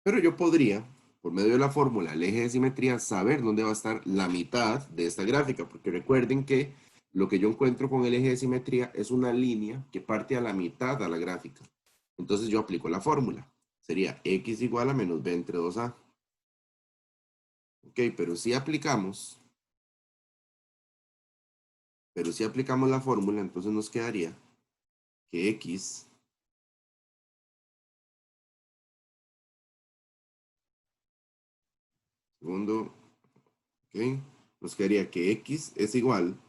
Speaker 1: Pero yo podría, por medio de la fórmula del eje de simetría, saber dónde va a estar la mitad de esta gráfica, porque recuerden que lo que yo encuentro con el eje de simetría es una línea que parte a la mitad a la gráfica. Entonces yo aplico la fórmula. Sería x igual a menos b entre 2a. Ok, pero si aplicamos la fórmula, entonces nos quedaría que x segundo, ok, nos quedaría que x es igual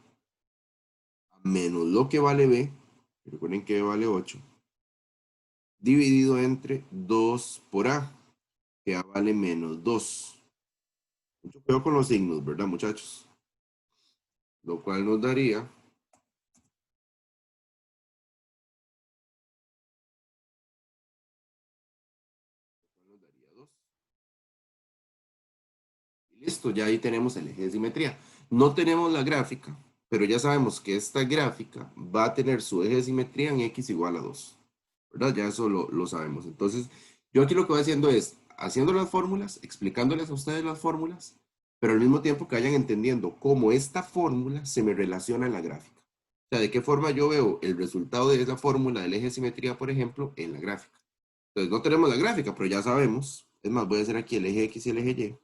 Speaker 1: a menos lo que vale b, recuerden que b vale 8, dividido entre 2 por a, que a vale menos 2. Mucho cuidado con los signos, ¿verdad, muchachos? Lo cual nos daría listo, ya ahí tenemos el eje de simetría. No tenemos la gráfica, pero ya sabemos que esta gráfica va a tener su eje de simetría en x igual a 2. ¿verdad? Ya eso lo sabemos. Entonces, yo aquí lo que voy haciendo es haciendo las fórmulas, explicándoles a ustedes las fórmulas, pero al mismo tiempo que vayan entendiendo cómo esta fórmula se me relaciona en la gráfica. O sea, de qué forma yo veo el resultado de esa fórmula del eje de simetría, por ejemplo, en la gráfica. Entonces, no tenemos la gráfica, pero ya sabemos. Es más, voy a hacer aquí el eje X y el eje Y.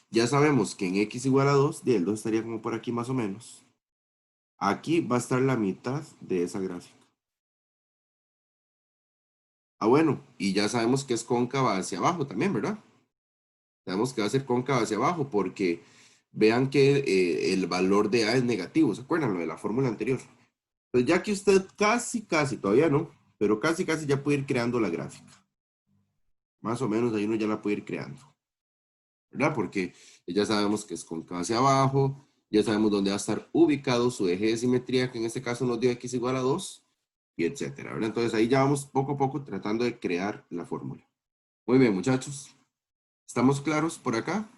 Speaker 1: Ya sabemos que en X igual a 2, y el 2 estaría como por aquí más o menos. Aquí va a estar la mitad de esa gráfica. Ah, bueno, y ya sabemos que es cóncava hacia abajo también, ¿verdad? Sabemos que va a ser cóncava hacia abajo porque vean que el valor de A es negativo, ¿se acuerdan? Lo de la fórmula anterior. Pues ya que usted casi, todavía no, pero casi ya puede ir creando la gráfica. Más o menos ahí uno ya la puede ir creando, ¿verdad? Porque ya sabemos que es cóncava hacia abajo, ya sabemos dónde va a estar ubicado su eje de simetría, que en este caso nos dio X igual a 2, y etcétera, ¿verdad? Entonces ahí ya vamos poco a poco tratando de crear la fórmula. Muy bien, muchachos. ¿Estamos claros por acá?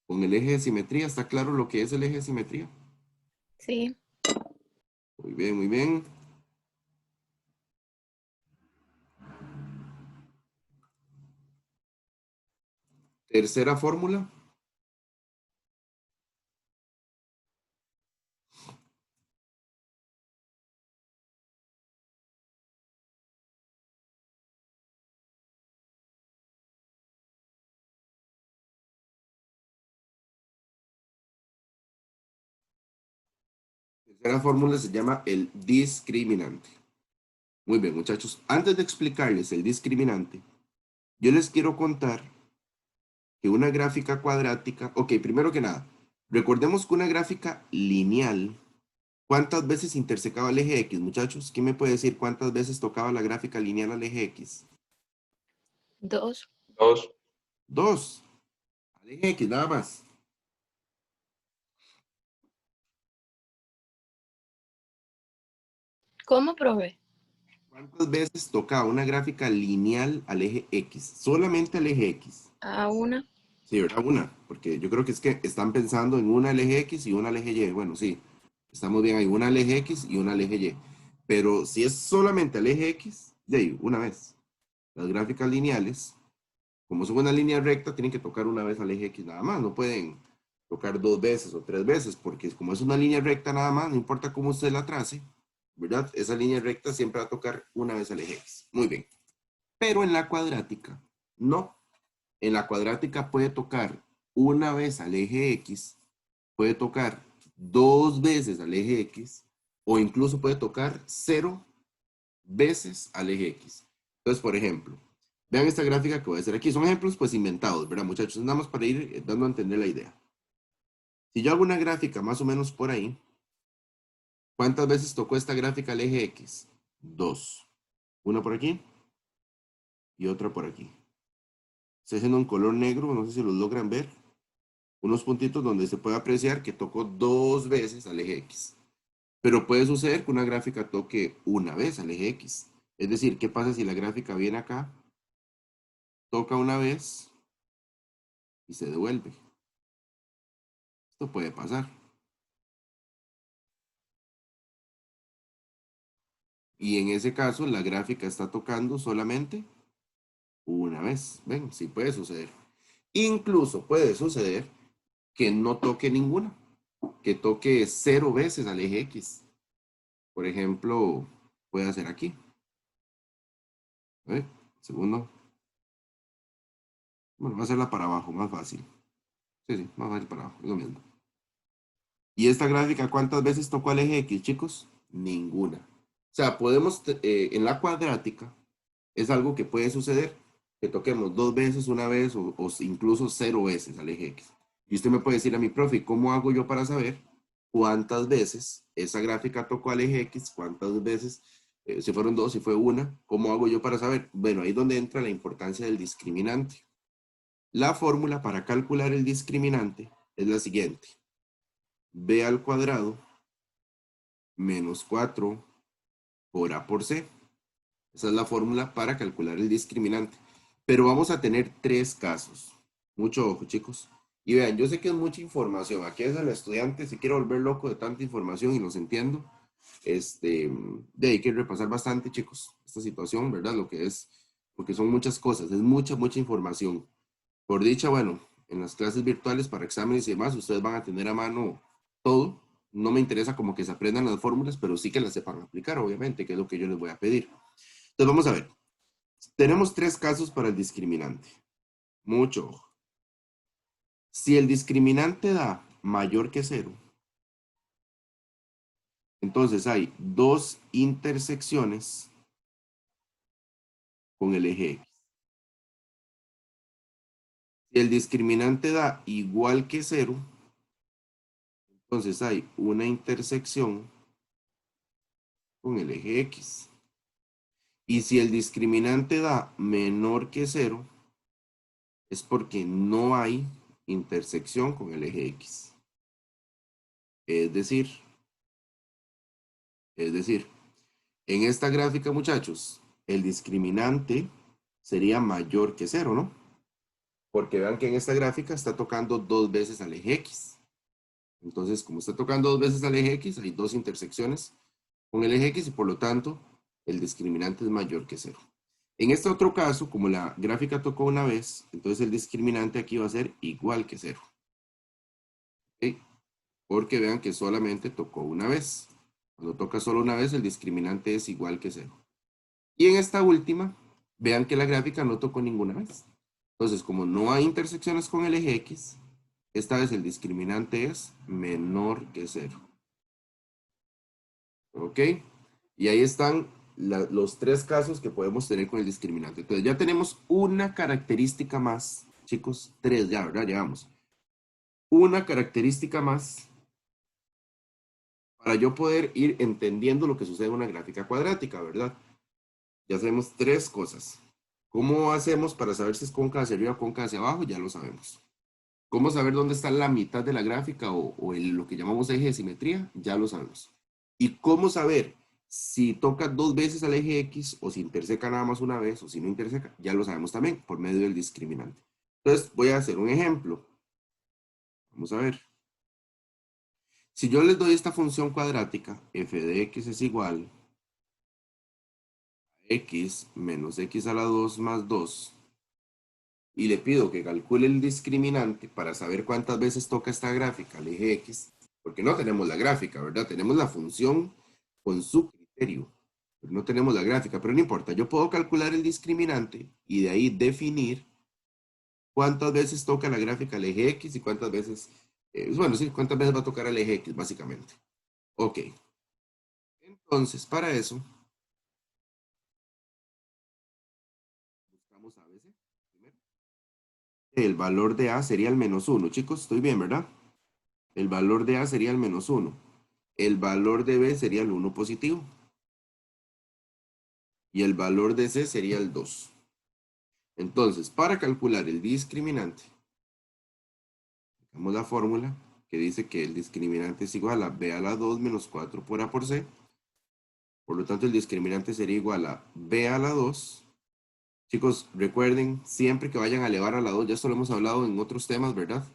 Speaker 1: Con el eje de simetría, ¿está claro lo que es el eje de simetría?
Speaker 4: Sí.
Speaker 1: Muy bien, muy bien. Tercera fórmula. Tercera fórmula se llama el discriminante. Muy bien, muchachos. Antes de explicarles el discriminante, yo les quiero contar que una gráfica cuadrática, ok, primero que nada, recordemos que una gráfica lineal, ¿cuántas veces intersecaba el eje X, muchachos? ¿Quién me puede decir cuántas veces tocaba la gráfica lineal al eje X?
Speaker 4: 2.
Speaker 2: 2.
Speaker 1: Dos. Al eje X, nada más.
Speaker 4: ¿Cómo, profe?
Speaker 1: ¿Cuántas veces tocaba una gráfica lineal al eje X? Solamente al eje X.
Speaker 4: A una.
Speaker 1: Sí, ¿verdad? Una, porque yo creo que es que están pensando en una al eje X y una al eje Y. Bueno, sí, estamos bien, hay una al eje X y una al eje Y. Pero si es solamente al eje X, de ahí, una vez. Las gráficas lineales, como son una línea recta, tienen que tocar una vez al eje X nada más. No pueden tocar dos veces o tres veces, porque como es una línea recta nada más, no importa cómo usted la trace, ¿verdad? Esa línea recta siempre va a tocar una vez al eje X. Muy bien. Pero en la cuadrática, no. En la cuadrática puede tocar una vez al eje X, puede tocar dos veces al eje X, o incluso puede tocar 0 veces al eje X. Entonces, por ejemplo, vean esta gráfica que voy a hacer aquí. Son ejemplos pues inventados, ¿verdad, muchachos? Nada más para ir dando a entender la idea. Si yo hago una gráfica más o menos por ahí, ¿cuántas veces tocó esta gráfica al eje X? Dos. Una por aquí y otra por aquí. Estoy haciendo un color negro, no sé si lo logran ver. Unos puntitos donde se puede apreciar que tocó dos veces al eje X. Pero puede suceder que una gráfica toque una vez al eje X. Es decir, ¿qué pasa si la gráfica viene acá, toca una vez y se devuelve? Esto puede pasar. Y en ese caso, la gráfica está tocando solamente una vez. Ven, sí puede suceder. Incluso puede suceder que no toque ninguna, que toque 0 veces al eje X. Por ejemplo, puede hacer aquí. Segundo. Bueno, va a hacerla para abajo, más fácil. Sí, más fácil para abajo, es lo mismo. ¿Y esta gráfica cuántas veces tocó al eje X, chicos? Ninguna. O sea, podemos, en la cuadrática, es algo que puede suceder, que toquemos dos veces, una vez, o incluso 0 veces al eje X. Y usted me puede decir a mi profe, ¿cómo hago yo para saber cuántas veces esa gráfica tocó al eje X? ¿Cuántas veces, si fueron dos, si fue una? ¿Cómo hago yo para saber? Bueno, ahí es donde entra la importancia del discriminante. La fórmula para calcular el discriminante es la siguiente. B al cuadrado menos 4 por A por C. Esa es la fórmula para calcular el discriminante. Pero vamos a tener tres casos. Mucho ojo, chicos. Y vean, yo sé que es mucha información. Aquí es el estudiante, se quiere volver loco de tanta información y los entiendo. Hay que repasar bastante, chicos, esta situación, ¿verdad? Lo que es, porque son muchas cosas, es mucha, mucha información. Por dicha, bueno, en las clases virtuales para exámenes y demás, ustedes van a tener a mano todo. No me interesa como que se aprendan las fórmulas, pero sí que las sepan aplicar, obviamente, que es lo que yo les voy a pedir. Entonces, vamos a ver. Tenemos 3 casos para el discriminante. Mucho ojo. Si el discriminante da mayor que 0, entonces hay 2 intersecciones con el eje X. Si el discriminante da igual que 0, entonces hay una intersección con el eje X. Y si el discriminante da menor que 0, es porque no hay intersección con el eje X. Es decir, en esta gráfica, muchachos, el discriminante sería mayor que 0, ¿no? Porque vean que en esta gráfica está tocando 2 veces al eje X. Entonces, como está tocando 2 veces al eje X, hay 2 intersecciones con el eje X y por lo tanto, el discriminante es mayor que 0. En este otro caso, como la gráfica tocó una vez, entonces el discriminante aquí va a ser igual que 0. ¿Ok? Porque vean que solamente tocó una vez. Cuando toca solo una vez, el discriminante es igual que 0. Y en esta última, vean que la gráfica no tocó ninguna vez. Entonces, como no hay intersecciones con el eje X, esta vez el discriminante es menor que 0. ¿Ok? Y ahí están los 3 casos que podemos tener con el discriminante. Entonces, ya tenemos una característica más. Chicos, 3 ya, ¿verdad? Llevamos. Una característica más para yo poder ir entendiendo lo que sucede en una gráfica cuadrática, ¿verdad? Ya sabemos 3 cosas. ¿Cómo hacemos para saber si es cóncava hacia arriba o cóncava hacia abajo? Ya lo sabemos. ¿Cómo saber dónde está la mitad de la gráfica o lo que llamamos eje de simetría? Ya lo sabemos. ¿Y cómo saber si toca 2 veces al eje X o si interseca nada más una vez o si no interseca? Ya lo sabemos también por medio del discriminante. Entonces voy a hacer un ejemplo. Vamos a ver. Si yo les doy esta función cuadrática, f de x es igual a x menos x a la 2 más 2, y le pido que calcule el discriminante para saber cuántas veces toca esta gráfica al eje X, porque no tenemos la gráfica, ¿verdad? Tenemos la función con su criterio, pero no tenemos la gráfica, pero no importa, yo puedo calcular el discriminante y de ahí definir cuántas veces toca la gráfica al eje X y cuántas veces, bueno, sí, cuántas veces va a tocar al eje X, básicamente. Ok. Entonces, para eso, buscamos ABC primero. El valor de A sería el menos 1. Chicos, estoy bien, ¿verdad? El valor de A sería el menos 1. El valor de B sería el 1 positivo. Y el valor de C sería el 2. Entonces, para calcular el discriminante, tenemos la fórmula que dice que el discriminante es igual a B a la 2 menos 4 por A por C. Por lo tanto, el discriminante sería igual a B a la 2. Chicos, recuerden, siempre que vayan a elevar a la 2, ya esto lo hemos hablado en otros temas, ¿verdad?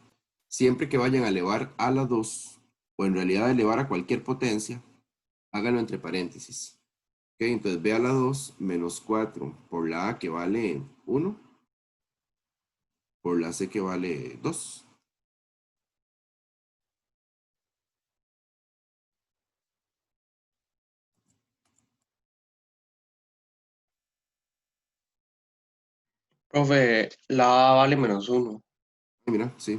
Speaker 1: Siempre que vayan a elevar a la 2, o en realidad elevar a cualquier potencia, háganlo entre paréntesis. Ok, entonces B a la 2 menos 4 por la A que vale 1, por la C que vale 2.
Speaker 5: Profe, la A vale menos 1.
Speaker 1: Mira, sí.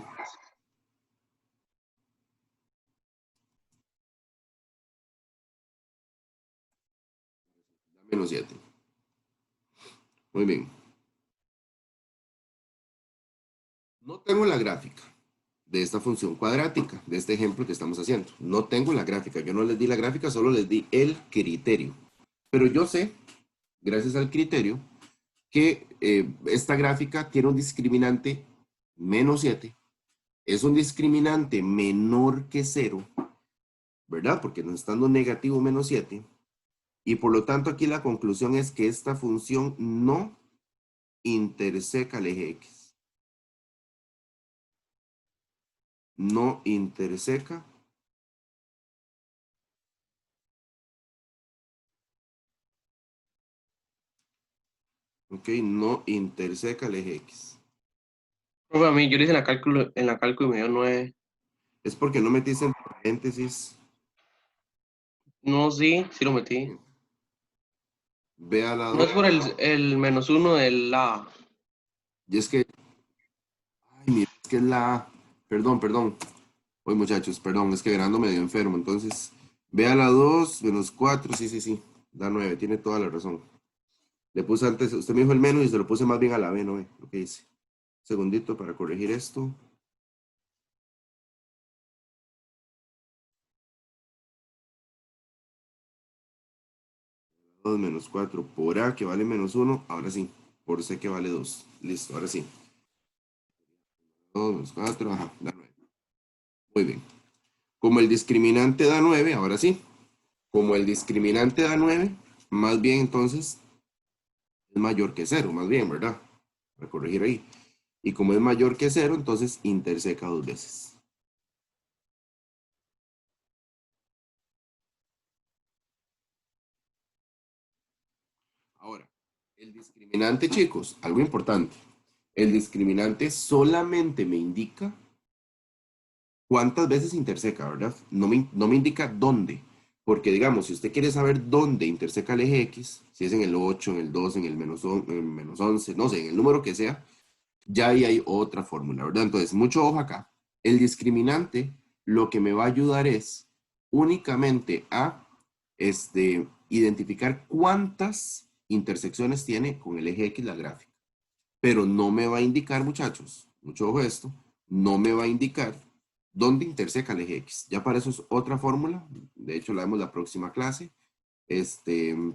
Speaker 1: Menos 7. Muy bien. No tengo la gráfica de esta función cuadrática, de este ejemplo que estamos haciendo. No tengo la gráfica. Yo no les di la gráfica, solo les di el criterio. Pero yo sé, gracias al criterio, que esta gráfica tiene un discriminante menos 7. Es un discriminante menor que 0, ¿verdad? Porque nos está dando negativo menos 7. Y por lo tanto aquí la conclusión es que esta función no interseca el eje X. no interseca no interseca el eje X.
Speaker 5: Profe, a mí yo le hice en la cálculo y me dio 9.
Speaker 1: Es porque no metiste en paréntesis.
Speaker 5: No, sí lo metí.
Speaker 1: Ve a la
Speaker 5: No
Speaker 1: 2.
Speaker 5: es por el -1 del la.
Speaker 1: Y es que, ay, mira, es que es la A. Perdón. Hoy muchachos, perdón, es que verano medio enfermo. Entonces, ve a la 2 menos 4, sí. Da 9, tiene toda la razón. Le puse antes, usted me dijo el menos y se lo puse más bien a la B, ¿no ve? Lo que dice. Segundito para corregir esto. 2 menos 4 por A que vale -1, ahora sí, por C que vale 2. Listo, ahora sí. 2 menos 4, ajá, da 9. Muy bien. Como el discriminante da 9, ahora sí. Como el discriminante da 9, más bien entonces es mayor que 0, más bien, ¿verdad? Para corregir ahí. Y como es mayor que 0, entonces interseca 2 veces. Ahora, el discriminante, chicos, algo importante. El discriminante solamente me indica cuántas veces interseca, ¿verdad? No me indica dónde. Porque, digamos, si usted quiere saber dónde interseca el eje X, si es en el 8, en el 2, en el menos 11, no sé, en el número que sea, ya ahí hay otra fórmula, ¿verdad? Entonces, mucho ojo acá. El discriminante lo que me va a ayudar es únicamente a identificar cuántas intersecciones tiene con el eje X la gráfica. Pero no me va a indicar, muchachos, mucho ojo a esto, no me va a indicar dónde interseca el eje X. Ya para eso es otra fórmula, de hecho la vemos la próxima clase,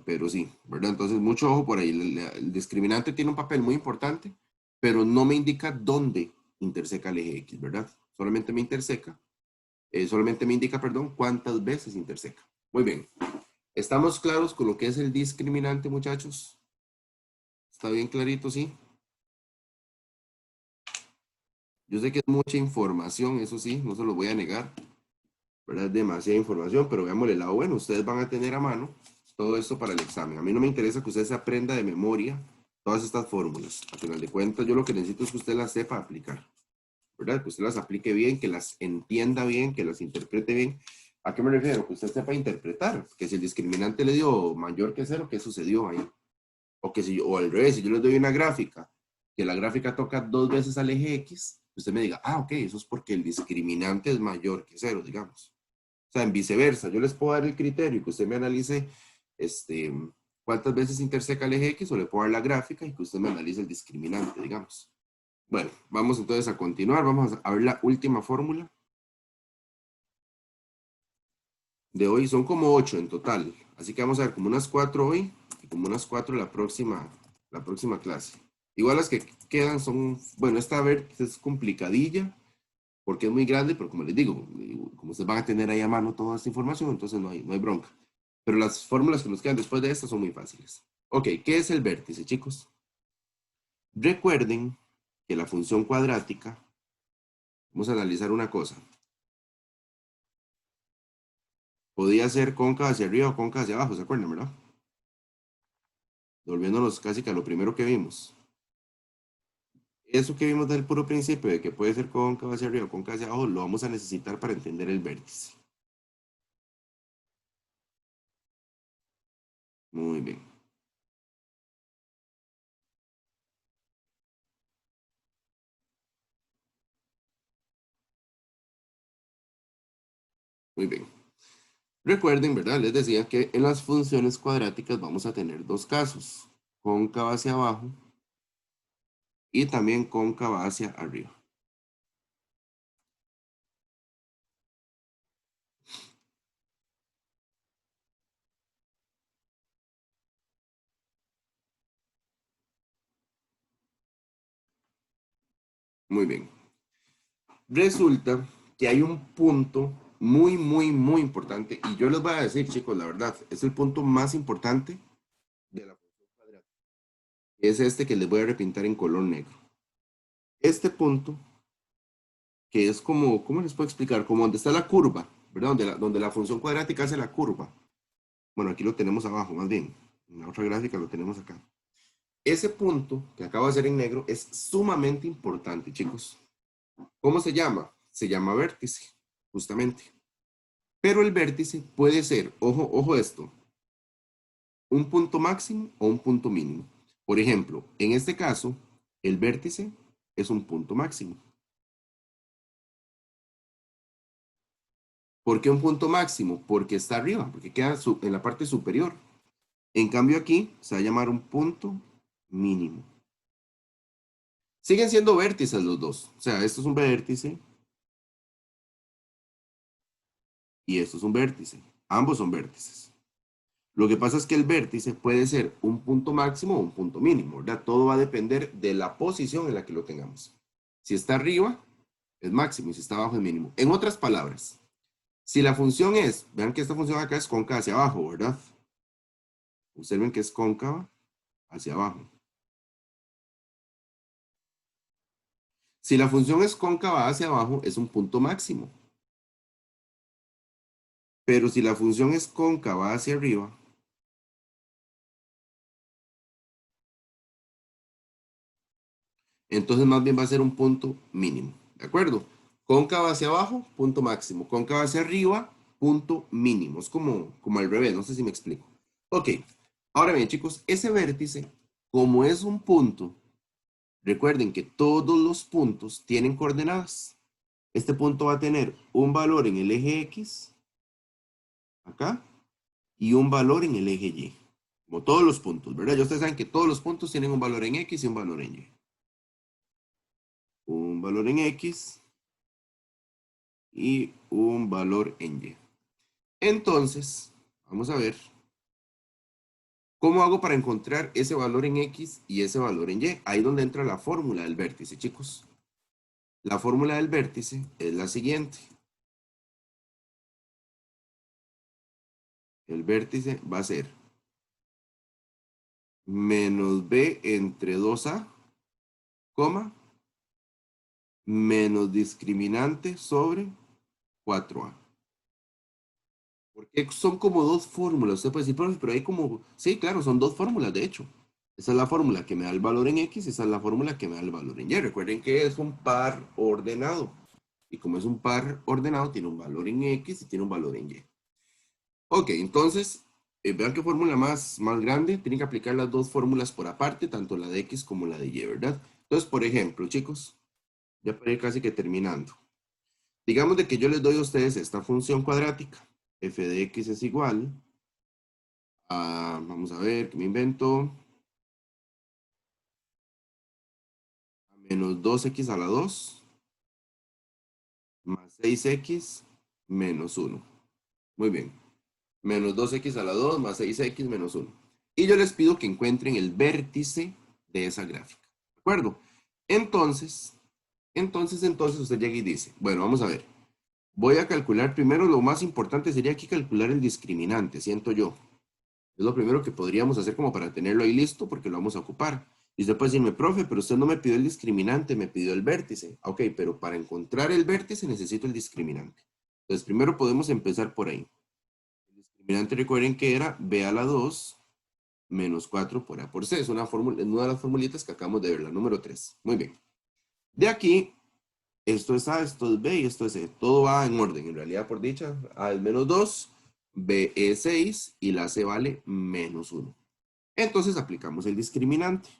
Speaker 1: pero sí, ¿verdad? Entonces mucho ojo por ahí, el discriminante tiene un papel muy importante, pero no me indica dónde interseca el eje X, ¿verdad? Solamente me indica, perdón, cuántas veces interseca. Muy bien, ¿estamos claros con lo que es el discriminante, muchachos? ¿Está bien clarito, sí? Yo sé que es mucha información, eso sí, no se lo voy a negar, ¿verdad? Es demasiada información, pero veamos el lado bueno, ustedes van a tener a mano todo esto para el examen. A mí no me interesa que usted se aprenda de memoria todas estas fórmulas. A final de cuentas, yo lo que necesito es que usted las sepa aplicar, ¿verdad? Que usted las aplique bien, que las entienda bien, que las interprete bien. ¿A qué me refiero? Que usted sepa interpretar, que si el discriminante le dio mayor que 0, ¿qué sucedió ahí? O que si, o al revés, si yo les doy una gráfica, que la gráfica toca 2 veces al eje X, usted me diga, ok, eso es porque el discriminante es mayor que 0, digamos. O sea, en viceversa, yo les puedo dar el criterio y que usted me analice cuántas veces interseca el eje X, o le puedo dar la gráfica y que usted me analice el discriminante, digamos. Bueno, vamos entonces a continuar, vamos a ver la última fórmula de hoy. Son como 8 en total, así que vamos a ver como unas 4 hoy y como unas 4 la próxima clase. Igual las que quedan son, bueno, esta a ver es complicadilla porque es muy grande, pero como les digo, como ustedes van a tener ahí a mano toda esta información, entonces no hay bronca. Pero las fórmulas que nos quedan después de estas son muy fáciles. Ok, ¿qué es el vértice, chicos? Recuerden que la función cuadrática, vamos a analizar una cosa. Podía ser cóncava hacia arriba o cóncava hacia abajo, ¿se acuerdan, verdad? Volviéndonos casi que a lo primero que vimos. Eso que vimos del puro principio, de que puede ser cóncava hacia arriba o cóncava hacia abajo, lo vamos a necesitar para entender el vértice. Muy bien. Muy bien. Recuerden, ¿verdad? Les decía que en las funciones cuadráticas vamos a tener dos casos. Cóncava hacia abajo y también cóncava hacia arriba. Muy bien. Resulta que hay un punto muy importante y yo les voy a decir, chicos, la verdad, es el punto más importante de la función cuadrática. Es este que les voy a repintar en color negro. Este punto que es como, ¿cómo les puedo explicar? Como donde está la curva, ¿verdad? Donde la función cuadrática hace la curva. Bueno, aquí lo tenemos abajo, más bien. En la otra gráfica lo tenemos acá. Ese punto que acabo de hacer en negro es sumamente importante, chicos. ¿Cómo se llama? Se llama vértice, justamente. Pero el vértice puede ser, ojo, ojo esto, un punto máximo o un punto mínimo. Por ejemplo, en este caso, el vértice es un punto máximo. ¿Por qué un punto máximo? Porque está arriba, porque queda en la parte superior. En cambio aquí se va a llamar un punto mínimo. Siguen siendo vértices los dos. O sea, esto es un vértice y esto es un vértice. Ambos son vértices. Lo que pasa es que el vértice puede ser un punto máximo o un punto mínimo, ¿verdad? Todo va a depender de la posición en la que lo tengamos. Si está arriba, es máximo y si está abajo, es mínimo. En otras palabras, si la función es, vean que esta función acá es cóncava hacia abajo, ¿verdad? Observen que es cóncava hacia abajo. Si la función es cóncava hacia abajo, es un punto máximo. Pero si la función es cóncava hacia arriba, entonces más bien va a ser un punto mínimo. ¿De acuerdo? Cóncava hacia abajo, punto máximo. Cóncava hacia arriba, punto mínimo. Es como al revés, no sé si me explico. Ok, ahora bien, chicos, ese vértice, como es un punto, recuerden que todos los puntos tienen coordenadas. Este punto va a tener un valor en el eje X, acá, y un valor en el eje Y. Como todos los puntos, ¿verdad? Ya ustedes saben que todos los puntos tienen un valor en X y un valor en Y. Un valor en X y un valor en Y. Entonces, vamos a ver cómo hago para encontrar ese valor en X y ese valor en Y. Ahí donde entra la fórmula del vértice, chicos. La fórmula del vértice es la siguiente. El vértice va a ser menos B entre 2A, coma, menos discriminante sobre 4A. Porque son como dos fórmulas. Usted puede decir, "Profe, pero hay como, sí, claro, son dos fórmulas, de hecho. Esa es la fórmula que me da el valor en X, esa es la fórmula que me da el valor en Y. Recuerden que es un par ordenado. Y como es un par ordenado, tiene un valor en X y tiene un valor en Y. Ok, entonces, vean qué fórmula más grande. Tienen que aplicar las dos fórmulas por aparte, tanto la de X como la de Y, ¿verdad? Entonces, por ejemplo, chicos, ya para ir casi que terminando. Digamos de que yo les doy a ustedes esta función cuadrática. F de X es igual a, vamos a ver, ¿qué me invento? A menos 2x a la 2 más 6x menos 1. Muy bien. Menos 2x a la 2 más 6x menos 1. Y yo les pido que encuentren el vértice de esa gráfica. ¿De acuerdo? Entonces usted llega y dice, bueno, vamos a ver. Voy a calcular primero, lo más importante sería aquí calcular el discriminante, siento yo. Es lo primero que podríamos hacer como para tenerlo ahí listo porque lo vamos a ocupar. Y usted puede decirme, profe, pero usted no me pidió el discriminante, me pidió el vértice. Ok, pero para encontrar el vértice necesito el discriminante. Entonces primero podemos empezar por ahí. El discriminante recuerden que era b a la 2 menos 4 por a por c. Es una de las formulitas que acabamos de ver, la número 3. Muy bien. De aquí, esto es a, esto es b y esto es c. Todo va en orden, en realidad por dicha. A es menos 2, b es 6 y la c vale menos 1. Entonces aplicamos el discriminante.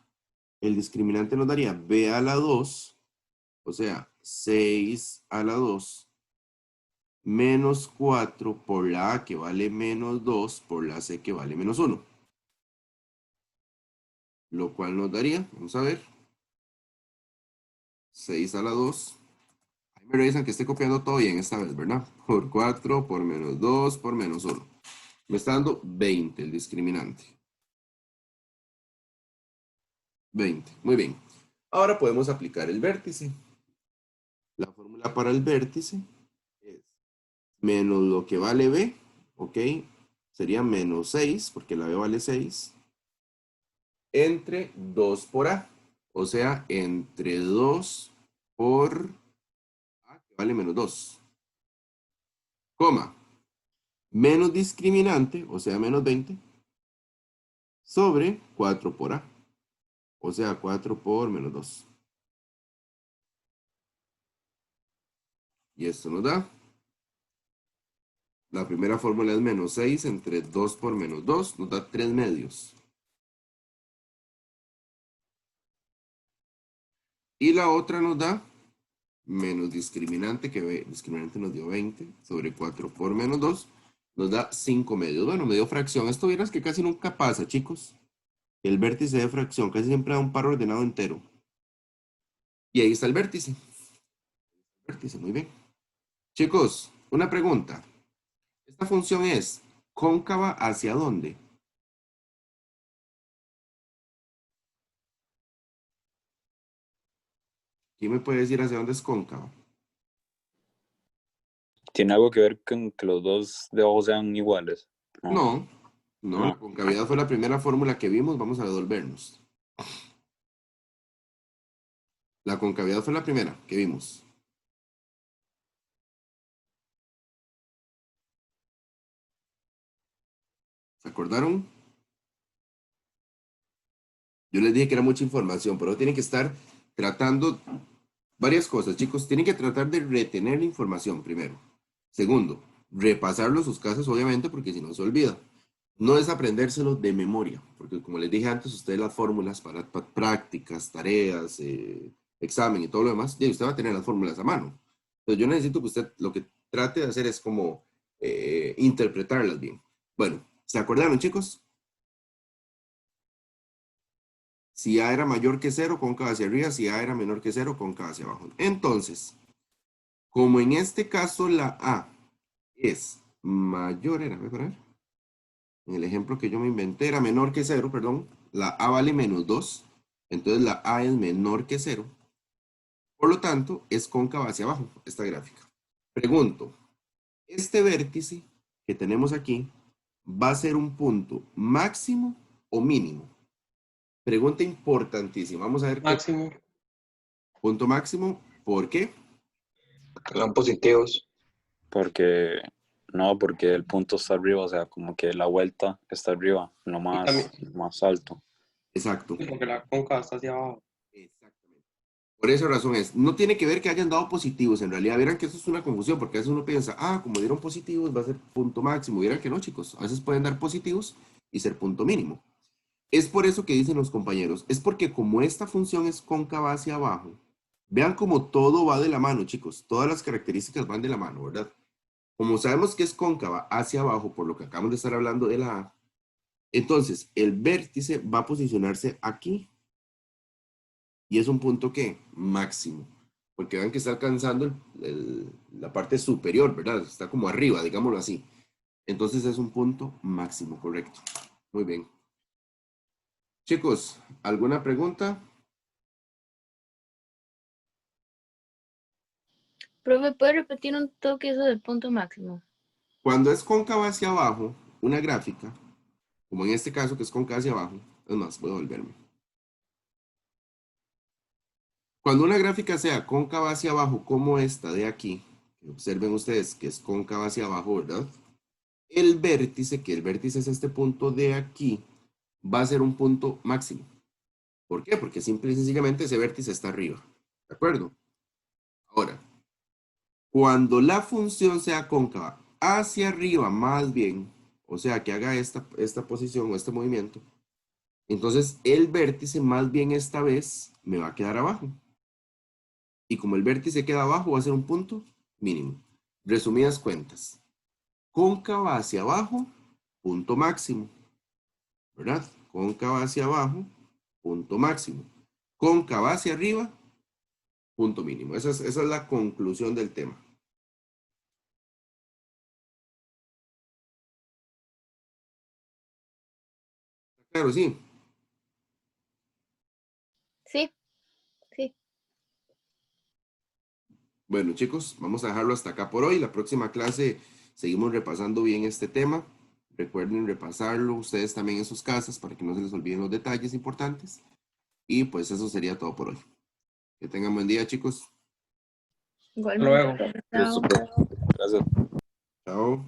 Speaker 1: El discriminante nos daría b a la 2, o sea, 6 a la 2, menos 4 por la a que vale menos 2 por la c que vale menos 1. Lo cual nos daría, vamos a ver, 6 a la 2. Ahí me revisan que esté copiando todo bien esta vez, ¿verdad? Por 4, por menos 2, por menos 1. Me está dando 20 el discriminante. 20, muy bien. Ahora podemos aplicar el vértice. La fórmula para el vértice es menos lo que vale b, ¿ok? Sería menos 6, porque la b vale 6, entre 2 por a. O sea, entre 2 por a, que vale menos 2, coma, menos discriminante, o sea, menos 20, sobre 4 por A, o sea, 4 por menos 2. Y esto nos da, la primera fórmula es menos 6 entre 2 por menos 2, nos da 3 medios. Y la otra nos da menos discriminante, discriminante nos dio 20, sobre 4 por menos 2, nos da 5 medios. Bueno, medio fracción. Esto vieras que casi nunca pasa, chicos. El vértice de fracción casi siempre da un par ordenado entero. Y ahí está el vértice. Vértice, muy bien. Chicos, una pregunta. ¿Esta función es cóncava hacia dónde? ¿Quién me puede decir hacia dónde es cóncava?
Speaker 3: ¿Tiene algo que ver con que los dos de abajo sean iguales?
Speaker 1: No, no, la concavidad fue la primera fórmula que vimos. Vamos a devolvernos. La concavidad fue la primera que vimos. ¿Se acordaron? Yo les dije que era mucha información, pero tienen que estar tratando varias cosas, chicos. Tienen que tratar de retener la información primero. Segundo, repasarlo en sus casas, obviamente, porque si no se olvida. No es aprendérselo de memoria, porque como les dije antes, ustedes las fórmulas para prácticas, tareas, examen y todo lo demás, y usted va a tener las fórmulas a mano. Entonces yo necesito que usted lo que trate de hacer es como interpretarlas bien. Bueno, ¿se acordaron, chicos? Si A era mayor que 0, cóncava hacia arriba. Si A era menor que 0, cóncava hacia abajo. Entonces, como en este caso la A es mayor, en el ejemplo que yo me inventé era menor que 0, perdón, la A vale menos 2, entonces la A es menor que 0, por lo tanto es cóncava hacia abajo esta gráfica. Pregunto, este vértice que tenemos aquí va a ser un punto máximo o mínimo. Pregunta importantísima, vamos a ver.
Speaker 5: Máximo.
Speaker 1: Punto máximo, ¿por qué?
Speaker 2: Son positivos.
Speaker 3: Porque el punto está arriba, o sea, como que la vuelta está arriba, no más alto.
Speaker 1: Exacto.
Speaker 5: Porque la cóncava está hacia abajo.
Speaker 1: Exactamente. Por esa razón es, no tiene que ver que hayan dado positivos, en realidad, verán que eso es una confusión, porque a veces uno piensa, como dieron positivos va a ser punto máximo, verán que no, chicos, a veces pueden dar positivos y ser punto mínimo. Es por eso que dicen los compañeros, es porque como esta función es cóncava hacia abajo, vean como todo va de la mano, chicos, todas las características van de la mano, ¿verdad? Como sabemos que es cóncava hacia abajo, por lo que acabamos de estar hablando de la A, entonces el vértice va a posicionarse aquí. Y es un punto que máximo, porque vean que está alcanzando la parte superior, ¿verdad? Está como arriba, digámoslo así. Entonces es un punto máximo, correcto. Muy bien. Chicos, ¿alguna pregunta?
Speaker 4: Profe, ¿puede repetir un toque eso del punto máximo?
Speaker 1: Cuando es cóncava hacia abajo, una gráfica, como en este caso que es cóncava hacia abajo, es más, voy a volverme. Cuando una gráfica sea cóncava hacia abajo, como esta de aquí, observen ustedes que es cóncava hacia abajo, ¿verdad? El vértice, que el vértice es este punto de aquí, va a ser un punto máximo. ¿Por qué? Porque simple y sencillamente ese vértice está arriba. ¿De acuerdo? Ahora, cuando la función sea cóncava hacia arriba más bien, o sea, que haga esta posición o este movimiento, entonces el vértice más bien esta vez me va a quedar abajo. Y como el vértice queda abajo, va a ser un punto mínimo. Resumidas cuentas, cóncava hacia abajo, punto máximo, ¿verdad? Cóncava hacia abajo, punto máximo. Cóncava hacia arriba, punto mínimo. Esa es la conclusión del tema. Claro, sí.
Speaker 4: Sí, sí.
Speaker 1: Bueno, chicos, vamos a dejarlo hasta acá por hoy. La próxima clase seguimos repasando bien este tema. Recuerden repasarlo ustedes también en sus casas para que no se les olviden los detalles importantes. Y pues eso sería todo por hoy. Que tengan buen día, chicos.
Speaker 4: Igualmente,
Speaker 5: Luego.
Speaker 4: profe.
Speaker 3: Listo,
Speaker 4: Chao.
Speaker 3: profe. Gracias.
Speaker 1: Chao.